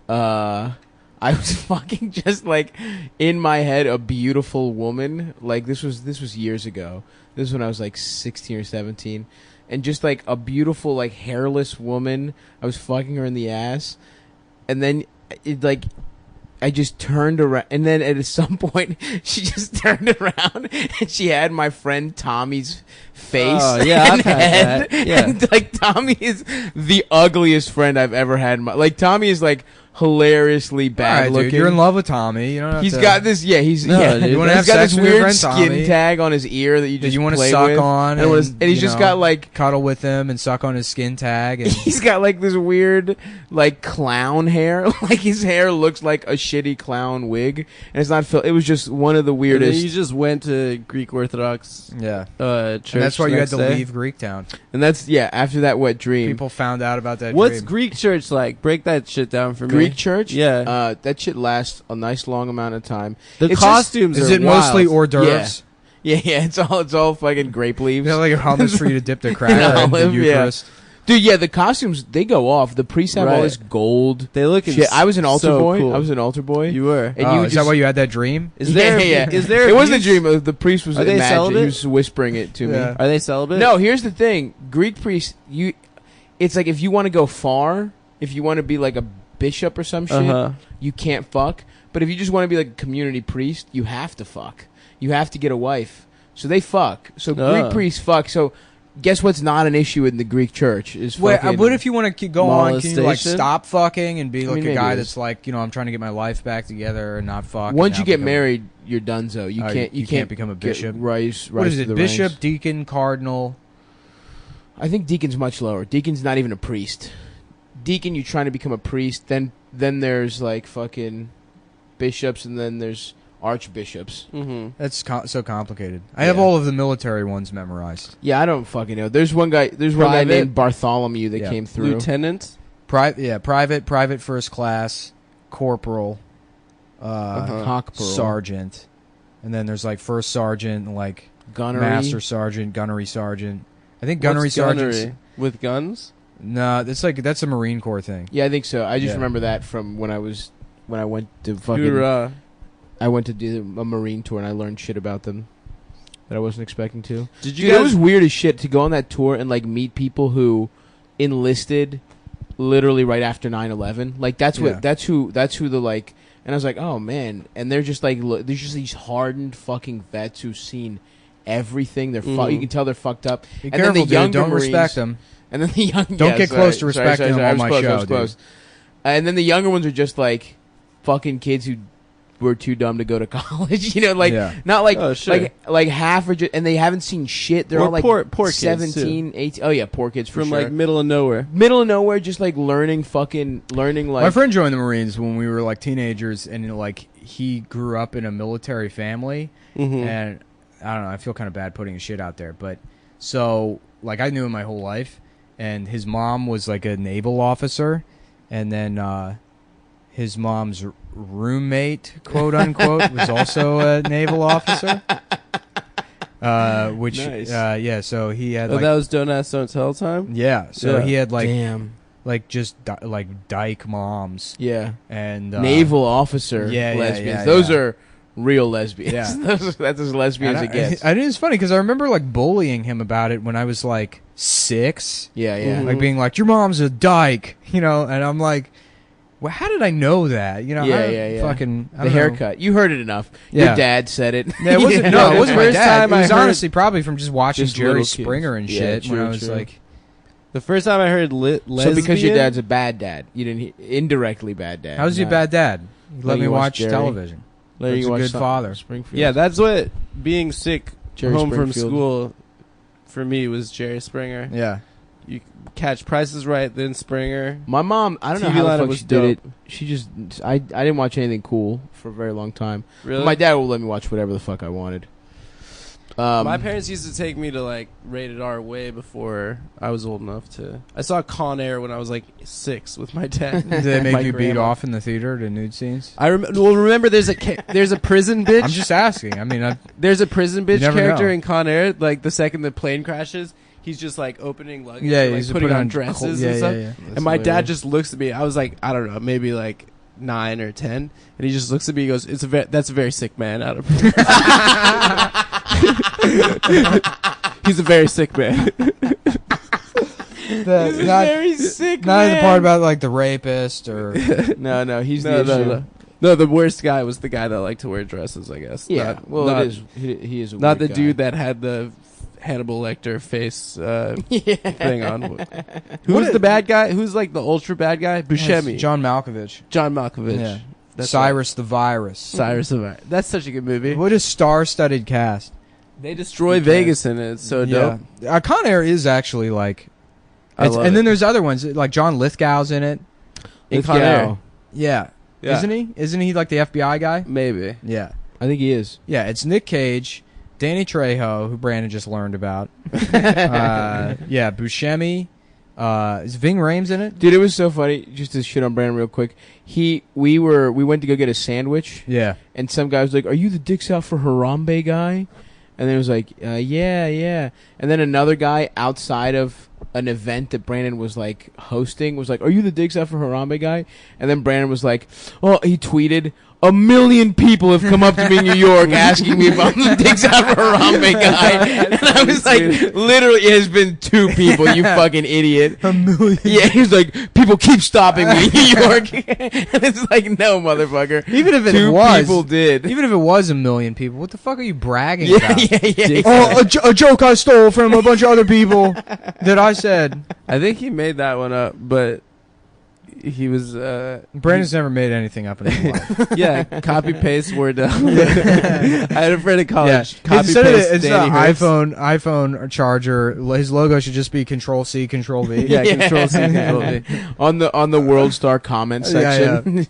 I was fucking just like in my head a beautiful woman. Like this was years ago. This was when I was like 16 or 17. And just like a beautiful like hairless woman. I was fucking her in the ass. And then it like I just turned around, and then at some point she just turned around and she had my friend Tommy's face. Oh, yeah, and I've had head. that. Yeah. And, like Tommy is the ugliest friend I've ever had. Like Tommy is like hilariously bad All right, looking. dude, you're in love with Tommy. You don't have He's to, got this. Yeah, he's No, yeah. dude. You wanna He's have got sex this with your weird friend skin Tommy? tag on his ear that you that just you want to play suck with. on, and, he's you just know, got like cuddle with him and suck on his skin tag. And he's got like this weird like clown hair. Like his hair looks like a shitty clown wig, and it's not. It was just one of the And then weirdest. you just went to Greek Orthodox yeah, church. and that's why you had next to day. leave Greektown. And that's after that wet dream. People found out about that. What's dream. Greek church like? Break that shit down for me. Greek church, Yeah. that shit lasts a nice long amount of time. The It's costumes Is are it mostly wild. hors d'oeuvres? Yeah, it's all fucking grape leaves. You have like hummus for you to dip the An cracker in the olive, yeah. Eucharist. Dude, yeah, the costumes they go off. The priests have all Right. this gold They look shit. I was an altar so boy. Cool. I was an altar boy. You were. And Oh, you is that just- why you had that dream? Is there? Yeah. Is there? It wasn't a abuse? dream. The priest was Are they imagining. celibate? He was whispering it to Yeah. me. Are they celibate? No, here's the thing. Greek priests, it's like if you want to go far, if you want to be like a bishop or some shit, Uh-huh. you can't fuck. But if you just want to be like a community priest, you have to fuck. You have to get a wife. So they fuck. So Greek priests fuck. So guess what's not an issue in the Greek church is fucking. What if you want to go on? Can you like molestation? stop fucking and be I like mean, a maybe guy it that's is. like, I'm trying to get my life back together and not fuck. once and you now get become- married, you're donezo. You Oh, can't. you can't become a bishop? Rise What is to it? the Bishop, ranks. deacon, cardinal. I think deacon's much lower. Deacon's not even a priest. Deacon, you're trying to become a priest. Then there's like fucking bishops, and then there's archbishops. Mm-hmm. That's so complicated. I have Yeah. all of the military ones memorized. Yeah, I don't fucking know. There's one guy. There's one guy Private? named Bartholomew that Yeah. came through. Lieutenant. Private first class, corporal, Corporal. sergeant, and then there's like first sergeant, and like Gunnery. master sergeant, gunnery sergeant. I think gunnery What's sergeants. gunnery? With guns. No, that's a Marine Corps thing. Yeah, I think so. I just Yeah. remember that from when I went to fucking. Hoorah. I went to do a Marine tour and I learned shit about them that I wasn't expecting to. Did you Dude, it guys? was weird as shit to go on that tour and like meet people who enlisted literally right after 9/11. Like that's Yeah. that's who the like. And I was like, oh man, and they're just like there's just these hardened fucking vets who've seen everything. They're Mhm. you can tell they're fucked up. Be And then careful, the dude. younger Don't Marines- respect them. And then the young Don't get close to respecting them I on was my close, I show, was close. And then the younger ones are just like fucking kids who were too dumb to go to college. Like Yeah. not like Oh, sure. like half are just, and they haven't seen shit. They're Or all like poor kids, 17, 18. Oh yeah, poor kids for from sure. like middle of nowhere. middle of nowhere, just like learning like. My friend joined the Marines when we were like teenagers, and like he grew up in a military family, Mm-hmm. and I don't know. I feel kind of bad putting his shit out there, but so like I knew him my whole life, and his mom was like a naval officer, and then his mom's roommate, quote unquote, was also a naval officer. Which Nice. yeah, so he had Oh, like that was Don't Ask, Don't Tell time. yeah, so Yeah. he had like Damn. just like dyke moms Yeah. and Naval officer yeah, yeah, lesbians. yeah, Those yeah. are real lesbians. Yeah. That's as lesbian as it gets. I it's funny because I remember like bullying him about it when I was like 6, yeah, yeah. Mhm. like being like, "Your mom's a dyke," and I'm like, "Well, how did I know that?" Yeah, I yeah. Fucking I The don't know. haircut. You heard it enough. Yeah. Your dad said it. Yeah, it wasn't. Yeah. No, it wasn't my First dad. time It was I heard- honestly probably from just watching Just Jerry little kids. Springer and Yeah, shit when true, I was true. like, The first time I heard lesbian. So because your dad's a bad dad, you didn't indirectly bad dad. "How's your Not- bad dad? He let you me watch watch Jerry. television." letting That's you a watch good some- father. Springfield. Yeah, that's what being sick Jerry home from Springfield. school for me was Jerry Springer. Yeah, You catch Prices Right, then Springer. My mom, I don't know TV how the lineup fuck was she did it. dope. She just, I didn't watch anything cool for a very long time. Really? My dad would let me watch whatever the fuck I wanted. My parents used to take me to like rated R way before I was old enough to. I saw Con Air when I was like 6 with my dad. Did they make My you beat grandma. off in the theater to nude scenes? Remember there's a prison bitch. I'm just asking. I mean, There's a prison bitch never character know. in Con Air. Like the second the plane crashes, he's just like opening luggage, yeah, and, like, he's putting on dresses and stuff. Yeah. And my dad just looks at me. I was like, I don't know, maybe like 9 or 10, and he just looks at me. He goes, "That's a very sick man out of." He's a very sick man. He's a very sick Not man. the part about like the rapist or No, he's No, the issue. no, the worst guy was the guy that liked to wear dresses, I guess. Yeah, Not- well, not, it is. He is a Not the weird guy. dude that had the Hannibal Lecter face thing on. Who was What the bad guy? Who's like the ultra bad guy? Buscemi. John Malkovich. John Malkovich. Yeah. That's Cyrus the Virus. Cyrus the Virus. That's such a good movie. What a star-studded cast. They destroy Good Vegas in it. It's so dope. Con Air is actually like, I love and it. then there's other ones like John Lithgow's in it. In Con Air. Yeah. Yeah. Isn't he? Isn't he like the FBI guy? Maybe. Yeah. I think he is. Yeah, it's Nick Cage, Danny Trejo, who Brandon just learned about. Yeah, Buscemi. Is Ving Rhames in it? Dude, it was so funny. Just to shit on Brandon real quick. We went to go get a sandwich, Yeah. and some guy was like, "Are you the Dicks Out for Harambe guy?" And then it was like, "Yeah." And then another guy outside of an event that Brandon was like hosting was like, "Are you the Dicks Out for Harambe guy?" And then Brandon was like, "Oh," he tweeted, "1 million people have come up to me in New York asking me if I'm the Dicks Out for Harambe guy." And I was like, literally, it has been 2 people, you fucking idiot. 1 million. Yeah, he was like, "People keep stopping me in New York." And it's like, no, motherfucker. Even if it 2 was, people did. even if it was 1 million people, what the fuck are you bragging Yeah, about? yeah. Oh, a joke I stole from a bunch of other people that I said. I think he made that one up, but he was Brandon's never made anything up in his life. yeah, copy paste word down. I had a friend in college. Copy Instead of paste it's Danny an Hurst. iPhone charger. His logo should just be Control C, Control V. Yeah, Control C, Control V. On the World Star comment Yeah, section.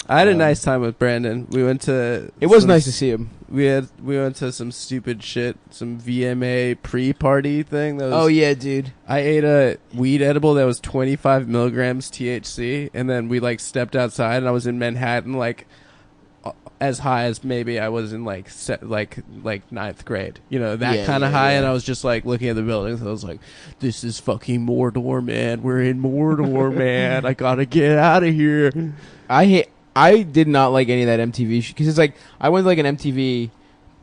I had a nice time with Brandon. We went to. It was nice to see him. We went to some stupid shit, some VMA pre-party thing. That was, Oh yeah, dude. I ate a weed edible that was 25 milligrams THC, and then we like stepped outside, and I was in Manhattan, like as high as maybe I was in like ninth grade, you know, that Yeah, kind of yeah, high. yeah. And I was just like looking at the buildings, and I was like, "This is fucking Mordor, man. We're in Mordor, man. I gotta get out of here." I did not like any of that MTV because it's like I went to like an MTV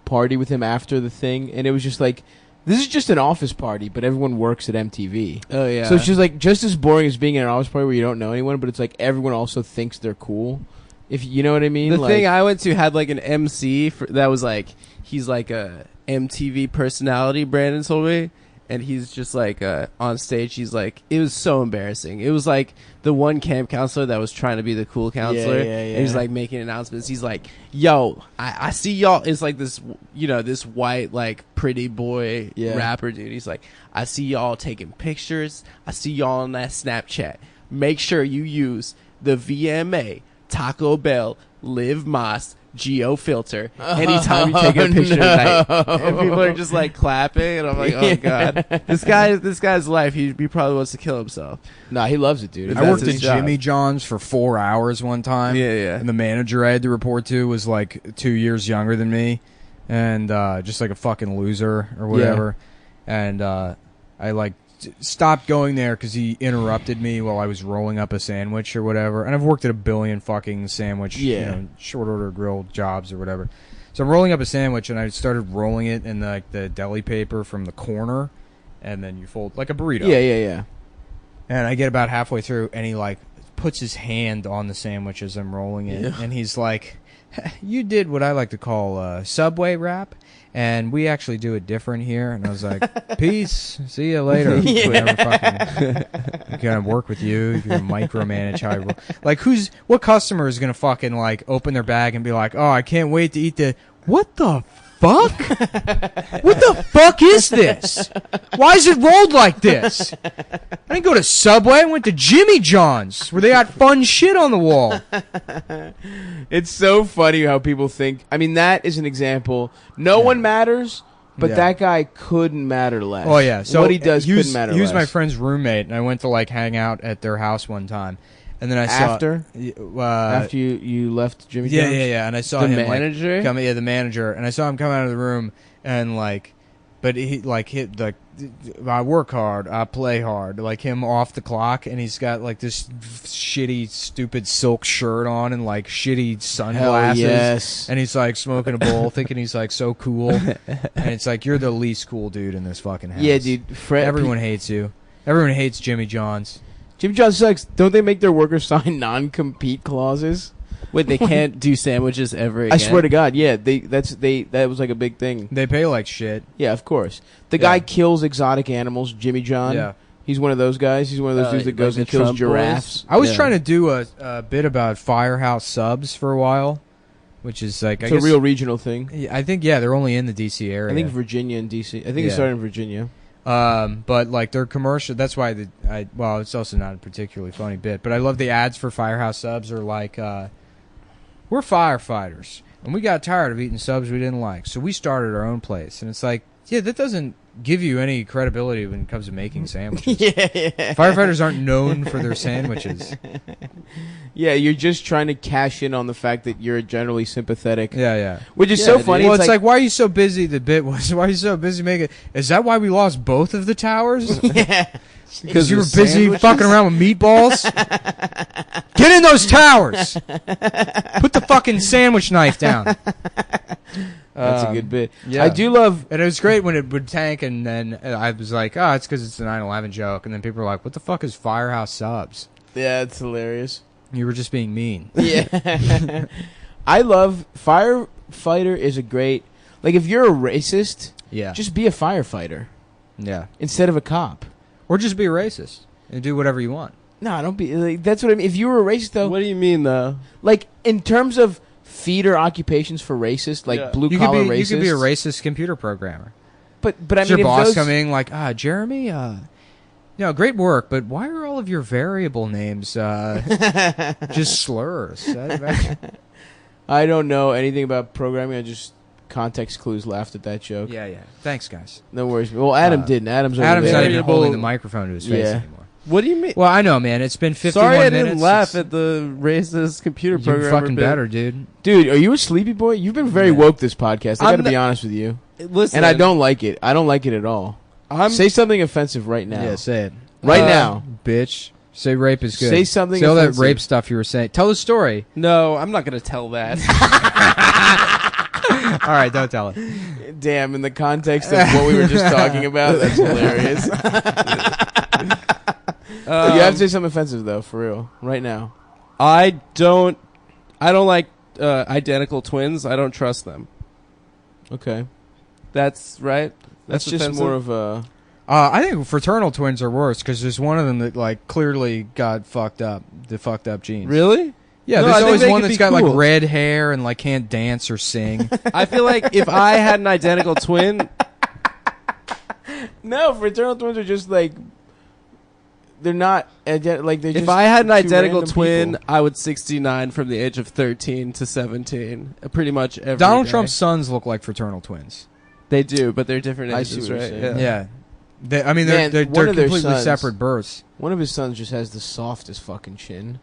party with him after the thing, and it was just like, this is just an office party, but everyone works at MTV. Oh yeah. So it's just like just as boring as being in an office party where you don't know anyone, but it's like everyone also thinks they're cool. If you know what I mean. The like, thing I went to had like an MC that was like, he's like a MTV personality, Brandon told me, and he's just like on stage, he's like, it was so embarrassing. It was like the one camp counselor that was trying to be the cool counselor, yeah. and he's like making announcements. He's like, "Yo, I see y'all." It's like this, you know, this white like pretty boy rapper dude. He's like, "I see y'all taking pictures. I see y'all on that Snapchat. Make sure you use the VMA Taco Bell Live Mas Geo filter anytime you take a picture tonight." And people are just like clapping, and I'm like, "Oh god, this guy's life. He probably wants to kill himself." Nah, he loves it, dude. That's I worked his at job. Jimmy John's for 4 hours one time. Yeah. And the manager I had to report to was like 2 years younger than me, and just like a fucking loser or whatever. And I like stopped going there because he interrupted me while I was rolling up a sandwich or whatever. And I've worked at a billion fucking sandwich, short order grill jobs or whatever. So I'm rolling up a sandwich, and I started rolling it in the deli paper from the corner, and then you fold like a burrito. Yeah. And I get about halfway through, and he like puts his hand on the sandwich as I'm rolling it, and he's like, "You did what I like to call Subway rap, and we actually do it different here." And I was like, "Peace, see you later." Never fucking gonna work with you. You're gonna micromanage how I roll. Like, what customer is gonna fucking like open their bag and be like, "Oh, I can't wait to eat the what the fuck? What the fuck is this? Why is it rolled like this? I didn't go to Subway. I went to Jimmy John's, where they got fun shit on the wall. It's so funny how people think. I mean, that is an example. No one matters, but Yeah. that guy couldn't matter less. Oh yeah, so what he does couldn't matter He was less. my friend's roommate, and I went to like hang out at their house one time, and then I saw After you left Jimmy yeah, John's? yeah, and I saw The him manager? like come, the manager, and I saw him come out of the room, and like, but he like hit like, I work hard, I play hard, like him off the clock, and he's got like this shitty, stupid silk shirt on and like shitty Hell sunglasses, yes. and he's like smoking a bowl, thinking he's like so cool, and it's like you're the least cool dude in this fucking house. Yeah, dude. Everyone hates you. Everyone hates Jimmy John's. Jimmy John's sucks. Don't they make their workers sign non-compete clauses? Wait, they can't do sandwiches ever again? I swear to God, yeah. That was like a big thing. They pay like shit. Yeah, of course. The guy Yeah. kills exotic animals. Jimmy John. Yeah. He's one of those guys. He's one of those dudes that like goes the and kills Trump giraffes. boys? I was Yeah. trying to do a bit about Firehouse Subs for a while, which is like It's I a guess real regional thing. Yeah, I think they're only in the DC area. I think Virginia and DC. I think Yeah. it started in Virginia. But like their commercial, that's why it's also not a particularly funny bit, but I love the ads for Firehouse Subs are like, we're firefighters and we got tired of eating subs we didn't like, so we started our own place. And it's like, yeah, that doesn't give you any credibility when it comes to making sandwiches. Yeah. Firefighters aren't known for their sandwiches. Yeah, you're just trying to cash in on the fact that you're generally sympathetic. Yeah, yeah. Which is Yeah, so dude. funny. Well, it's like, why are you so busy? The bit was, why are you so busy making? Is that why we lost both of the towers? yeah. Because you were of busy sandwiches? fucking around with meatballs? Get in those towers! Put the fucking sandwich knife down. That's a good bit. yeah. I do love. And it was great when it would tank, and then I was like, oh, it's because it's a 9/11 joke. And then people were like, what the fuck is Firehouse Subs? Yeah, it's hilarious. You were just being mean. Yeah. I love firefighter is a great. Like, if you're a racist, Yeah. just be a firefighter Yeah. instead of a cop. Or just be a racist and do whatever you want. No, don't be. Like, that's what I mean. If you were a racist, though, What do you mean, though? like in terms of feeder occupations for racists, like Yeah. blue You collar could racists. be a racist computer programmer. But I Does mean, your if boss those, come in like, Jeremy, great work, but why are all of your variable names just slurs? I don't know anything about programming. I just context clues laughed at that joke. Yeah. Thanks, guys. No worries. Well, Adam didn't. Adam's over Adam's there. not even Variable- holding the microphone to his face Yeah. anymore. What do you mean? Well, I know, man. It's been 51 Sorry, I minutes. didn't laugh It's- at the racist computer You're programmer fucking bit. better, dude. Dude, are you a sleepy boy? You've been very Yeah. woke this podcast. I I'm gotta be not- honest with you. Listen, And I don't like it. I don't like it at all. I'm Say something offensive right now. Yeah, say it. Right now. Bitch. Say rape is good. Say something Say all that offensive. rape stuff you were saying. Tell the story. no. I'm not gonna tell that. All right, don't tell it. Damn, in the context of what we were just talking about, that's hilarious. You have to say something offensive though, for real. Right now. I don't like identical twins. I don't trust them. Okay. That's right. That's just offensive? more of a I think fraternal twins are worse because there's one of them that like clearly got fucked up. The fucked up genes. Really? Yeah, No, I there's think always they one could that's be got cool. like red hair and like can't dance or sing. I feel like if I had an identical twin, No, fraternal twins are just like they're not like they're just if I had an two identical random twin, people. I would 69 from the age of 13 to 17. Pretty much every Donald day. Trump's sons look like fraternal twins. They do, but they're different I see ages, what you're right? saying. Yeah. I mean, Man, they're one of their completely sons- separate births. One of his sons just has the softest fucking chin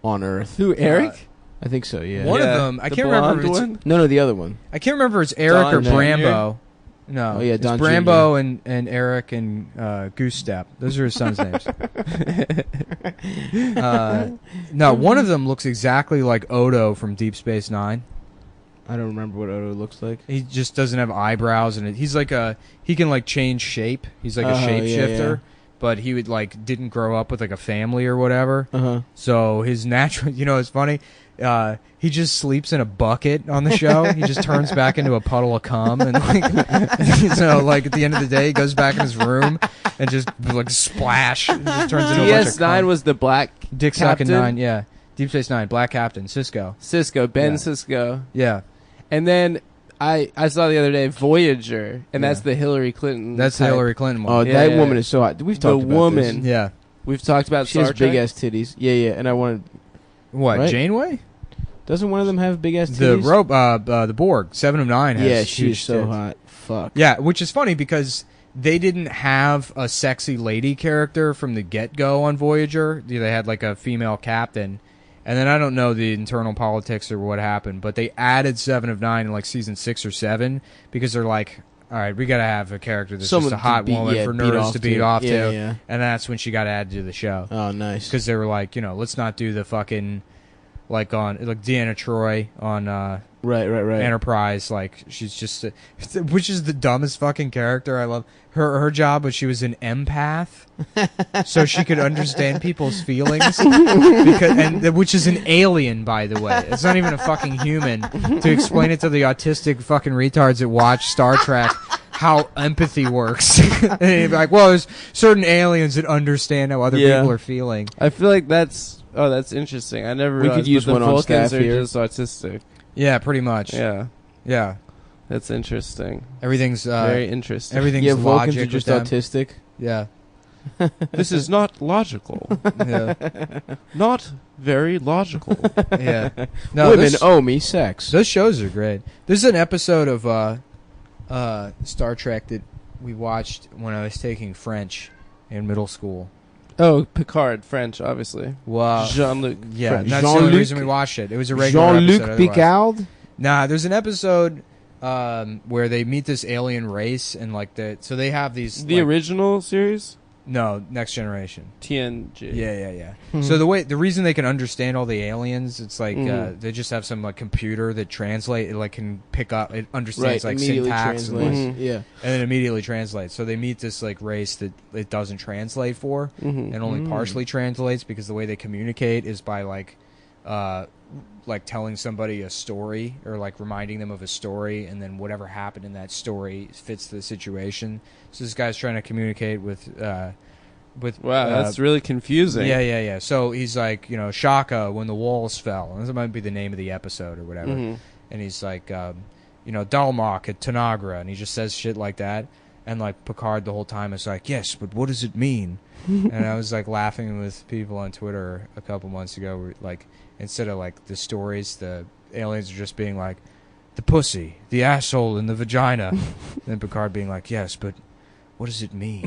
on earth. Who, Eric? I think so, yeah. One Yeah, of them, I the can't remember. blonde If it's, one? No, the other one. I can't remember if it's Eric or Don Jr.? Brambo. No, Oh, yeah, it's Don Brambo and Eric and Goose Step. Those are his sons' names. No, one of them looks exactly like Odo from Deep Space Nine. I don't remember what Odo looks like. He just doesn't have eyebrows, and he's like he can like change shape. He's like a Oh, yeah, shapeshifter, yeah. but he would like didn't grow up with like a family or whatever. Uh-huh. So his natural, it's funny. He just sleeps in a bucket on the show. He just turns back into a puddle of cum, and like, so like at the end of the day, he goes back in his room and just like splash, and just turns into a bunch of DS9 cum. was the black Dick sucking Captain? 9, yeah. Deep Space Nine, Black Captain, Cisco, Cisco, Ben Yeah. Cisco. yeah. And then I saw the other day Voyager, and Yeah. that's the Hillary Clinton. That's the type. Hillary Clinton Oh, one. Yeah, that yeah. woman is so hot. We've The talked about woman. Yeah. We've talked about this. She has Star Trek. big ass titties. Yeah, yeah. And I wanted. What, Right? Janeway? Doesn't one of them have big ass The titties? the Borg, 7 of 9 has Yeah, she's huge so tits. hot. Fuck. Yeah, which is funny because they didn't have a sexy lady character from the get-go on Voyager. They had like a female captain. And then I don't know the internal politics or what happened, but they added 7 of 9 in like season 6 or 7 because they're like, all right, we got to have a character that's Someone just a to hot beat- woman yeah, for beat nerds off to beat to. off Yeah, to. yeah. And that's when she got added to the show. Oh, nice. Because they were like, let's not do the fucking, like Deanna Troy on Right. Enterprise, like she's just which is the dumbest fucking character. I love her job was she was an empath so she could understand people's feelings which is an alien, by the way. It's not even a fucking human. To explain it to the autistic fucking retards that watch Star Trek how empathy works. And they'd be like, well, there's certain aliens that understand how other Yeah. people are feeling. I feel like that's interesting. I never We realized could use that the one on Vulcans staff are here. just autistic. Yeah, pretty much. Yeah, that's interesting. Everything's Very interesting. everything's Yeah, Vulcans logic are just with them. autistic. Yeah. This is not logical. Yeah. Not very logical. Yeah. No, Women those, owe me sex. those shows are great. There's an episode of Star Trek that we watched when I was taking French in middle school. Oh, Picard, French, obviously. Wow. Jean-Luc. Yeah, French. that's the only Jean-Luc- reason we watched it. It was a regular episode. Jean-Luc otherwise. Picard. Nah, there's an episode where they meet this alien race and like so they have these The like, original series, no, Next Generation. TNG. Yeah. Hmm. So the reason they can understand all the aliens, it's like they just have some like computer that translate. It like can pick up. It understands like immediately syntax and, translates. Mhm. Yeah. and then immediately translates. So they meet this like race that it doesn't translate for, Mhm. and only partially translates because the way they communicate is by like telling somebody a story or like reminding them of a story, and then whatever happened in that story fits the situation. So this guy's trying to communicate with. Wow, that's really confusing. Yeah. So he's like, Shaka when the walls fell. And that might be the name of the episode or whatever. Mhm. And he's like, Dalmok at Tanagra. And he just says shit like that. And like Picard the whole time is like, yes, but what does it mean? And I was like laughing with people on Twitter a couple months ago. Where, like, instead of like the stories, the aliens are just being like, the pussy, the asshole, and the vagina. And Picard being like, yes, but what does it mean?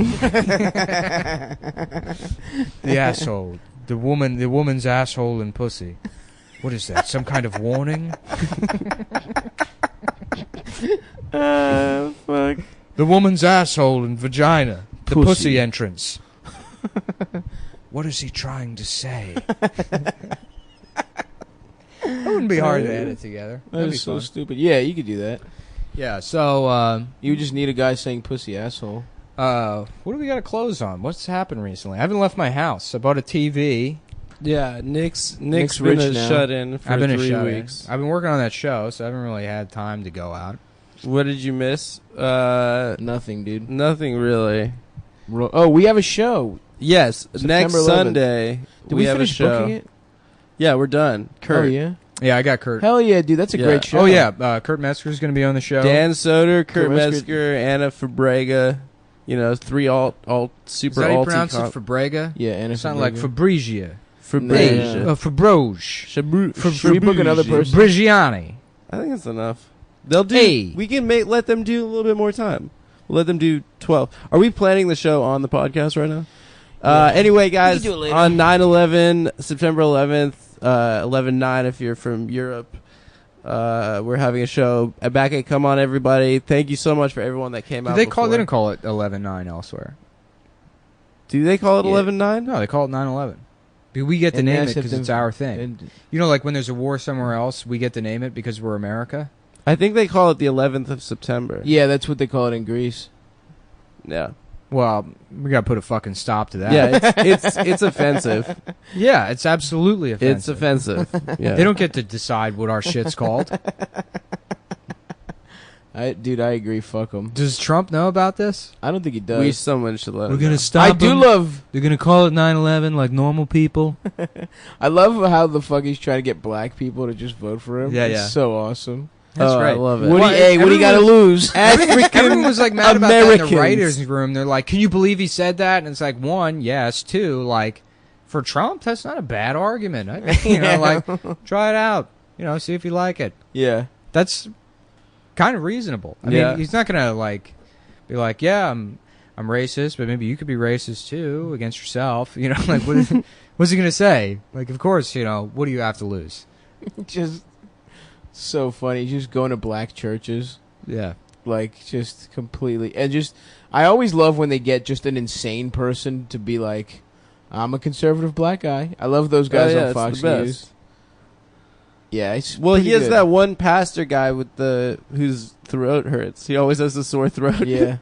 The asshole, the woman's asshole and pussy. What is that? Some kind of warning? Fuck. The woman's asshole and vagina. The Pussy. pussy entrance. What is he trying to say? That wouldn't be hard to edit together. That That'd be is so fun. stupid. Yeah, you could do that. Yeah, so, You just need a guy saying pussy asshole. what do we got to close on? What's happened recently? I haven't left my house. I bought a TV. Yeah, Nick's Nick's been rich a now. shut-in for I've been 3 a show. weeks. I've been working on that show, so I haven't really had time to go out. What did you miss? Nothing, dude. Nothing really. Oh, we have a show. Yes, September next 11th. Sunday Did we have a finish show. booking it? Yeah, we're done. Kurt, Oh, yeah. Yeah, I got Kurt. Hell yeah, dude. That's a Yeah. great show. Oh yeah, Kurt Metzger's going to be on the show. Dan Soder, Kurt Kurt Metzger. Metzger, Anna Fabrega. 3 alt Is super that how you alty pronounce it? comp- Fabrega? Yeah, and It it's sounds like Fabrizia. Fabrega. Yeah. Fabroge. Should we book another person? Brigiani. I think that's enough. They'll do. Hey. We can let them do a little bit more time. We'll let them do 12. Are we planning the show on the podcast right now? Anyway, guys, do it later. on 9/11, September 11th, 11/9 if you're from Europe, we're having a show. Back come on, everybody. Thank you so much for everyone that came out. They before. didn't call it 11-9 elsewhere. Do they call it Yeah. 11/9? No, they call it 9/11. We get to And name that's it because if it's the- our thing. And Like when there's a war somewhere else, we get to name it because we're America. I think they call it the 11th of September. yeah, that's what they call it in Greece. Yeah. Well, we got to put a fucking stop to that. Yeah, it's offensive. Yeah, it's absolutely offensive. It's offensive. Yeah. They don't get to decide what our shit's called. Dude, I agree. Fuck them. Does Trump know about this? I don't think he does. Wish someone should let. him know. stop I do love. They're gonna call it 9/11 like normal people. I love how the fuck he's trying to get black people to just vote for him. Yeah, it's yeah. so awesome. That's I right. love it. What do you, Well, what do you got to lose? Everyone was like mad about that in Americans. the writers' room. They're like, "Can you believe he said that?" And it's like, one, yes. Two, like, for Trump, that's not a bad argument. Like, try it out. See if you like it. Yeah. That's kind of reasonable. I Yeah. mean, he's not gonna like be like, "Yeah, I'm racist, but maybe you could be racist too against yourself." Like, what's he gonna say? Like, of course, what do you have to lose? Just so funny. Just going to black churches. Yeah. Like, just completely. And just, I always love when they get just an insane person to be like, I'm a conservative black guy. I love those guys on it's Fox the best. News. Yeah, it's Well, he pretty has good. that one pastor guy with whose throat hurts. He always has a sore throat. Yeah.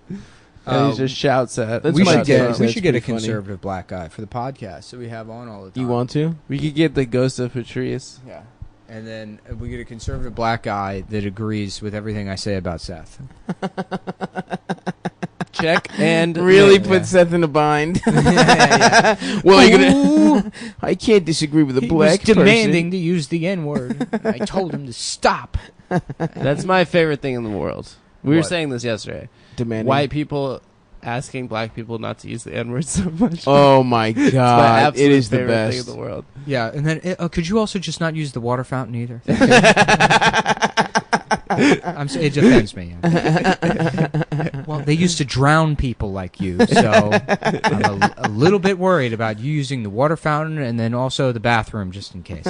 And he just shouts at. That's we my should take. get That's we should get a pretty funny. conservative black guy for the podcast that we have on all the time. You want to? We could get the ghost of Patrice. Yeah. And then we get a conservative black guy that agrees with everything I say about Seth. Check and Really Yeah, put yeah. Seth in a bind. Yeah. Well, you're gonna. I can't disagree with a He black was demanding person. to use the N-word. I told him to stop. That's my favorite thing in the world. We were What? saying this yesterday. Demanding. White people asking black people not to use the N-word so much. Oh my It's my god! absolute It is the favorite best. thing in the world. Yeah, and then could you also just not use the water fountain either? It offends me. Well, they used to drown people like you, so I'm a little bit worried about you using the water fountain and then also the bathroom just in case.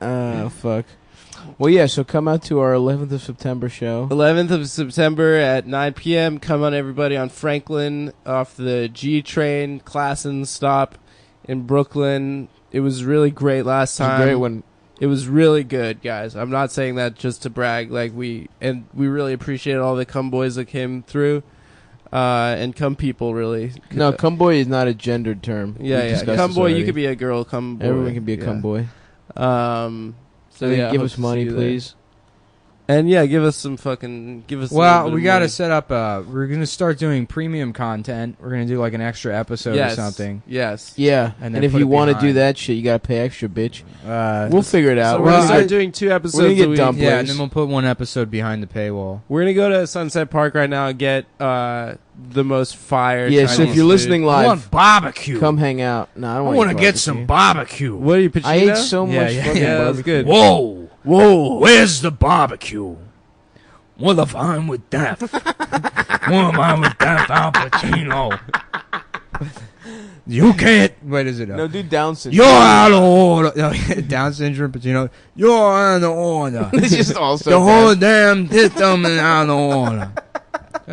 Fuck. Well, yeah. So come out to our 11th of September show. 11th of September at 9 p.m. Come on, everybody, on Franklin off the G train, Classen stop in Brooklyn. It was really great last It's a time. great one. It was really good, guys. I'm not saying that just to brag. We really appreciate all the cum boys that came through, and cum people really. No, cum boy is not a gendered term. Yeah, We yeah. discussed Cum this boy, you already. could be a girl. Cum boy, Everyone can be a yeah. cum boy. So Then yeah, give hope us to money, see you there. please. And yeah, give us some fucking. Give us. a Well, little bit we of got to money. set up. We're gonna start doing premium content. We're gonna do like an extra episode Yes, or something. Yes. Yeah, And and, then if put you it want to do behind. that shit, you gotta pay extra, bitch. We'll We'll figure it out. So We're we're gonna gonna start start doing 2 episodes. we're gonna get a week. dumb- yeah, and Dumplings. then we'll put one episode behind the paywall. We're gonna go to Sunset Park right now and get the most fire. Yeah, so if Chinese you're food. listening I live, want barbecue. come hang out. No, I don't I want want to to get some barbecue. What are you? Pacino? I ate so Yeah, much yeah, fucking yeah, that was barbecue. good. Whoa, whoa, where's the barbecue? What if I'm with death? What if I'm with death, Al Pacino? You can't. What is it? No, do Down syndrome. You're out of order. Down syndrome, but You're out of order. It's just also The whole damn system is out of order.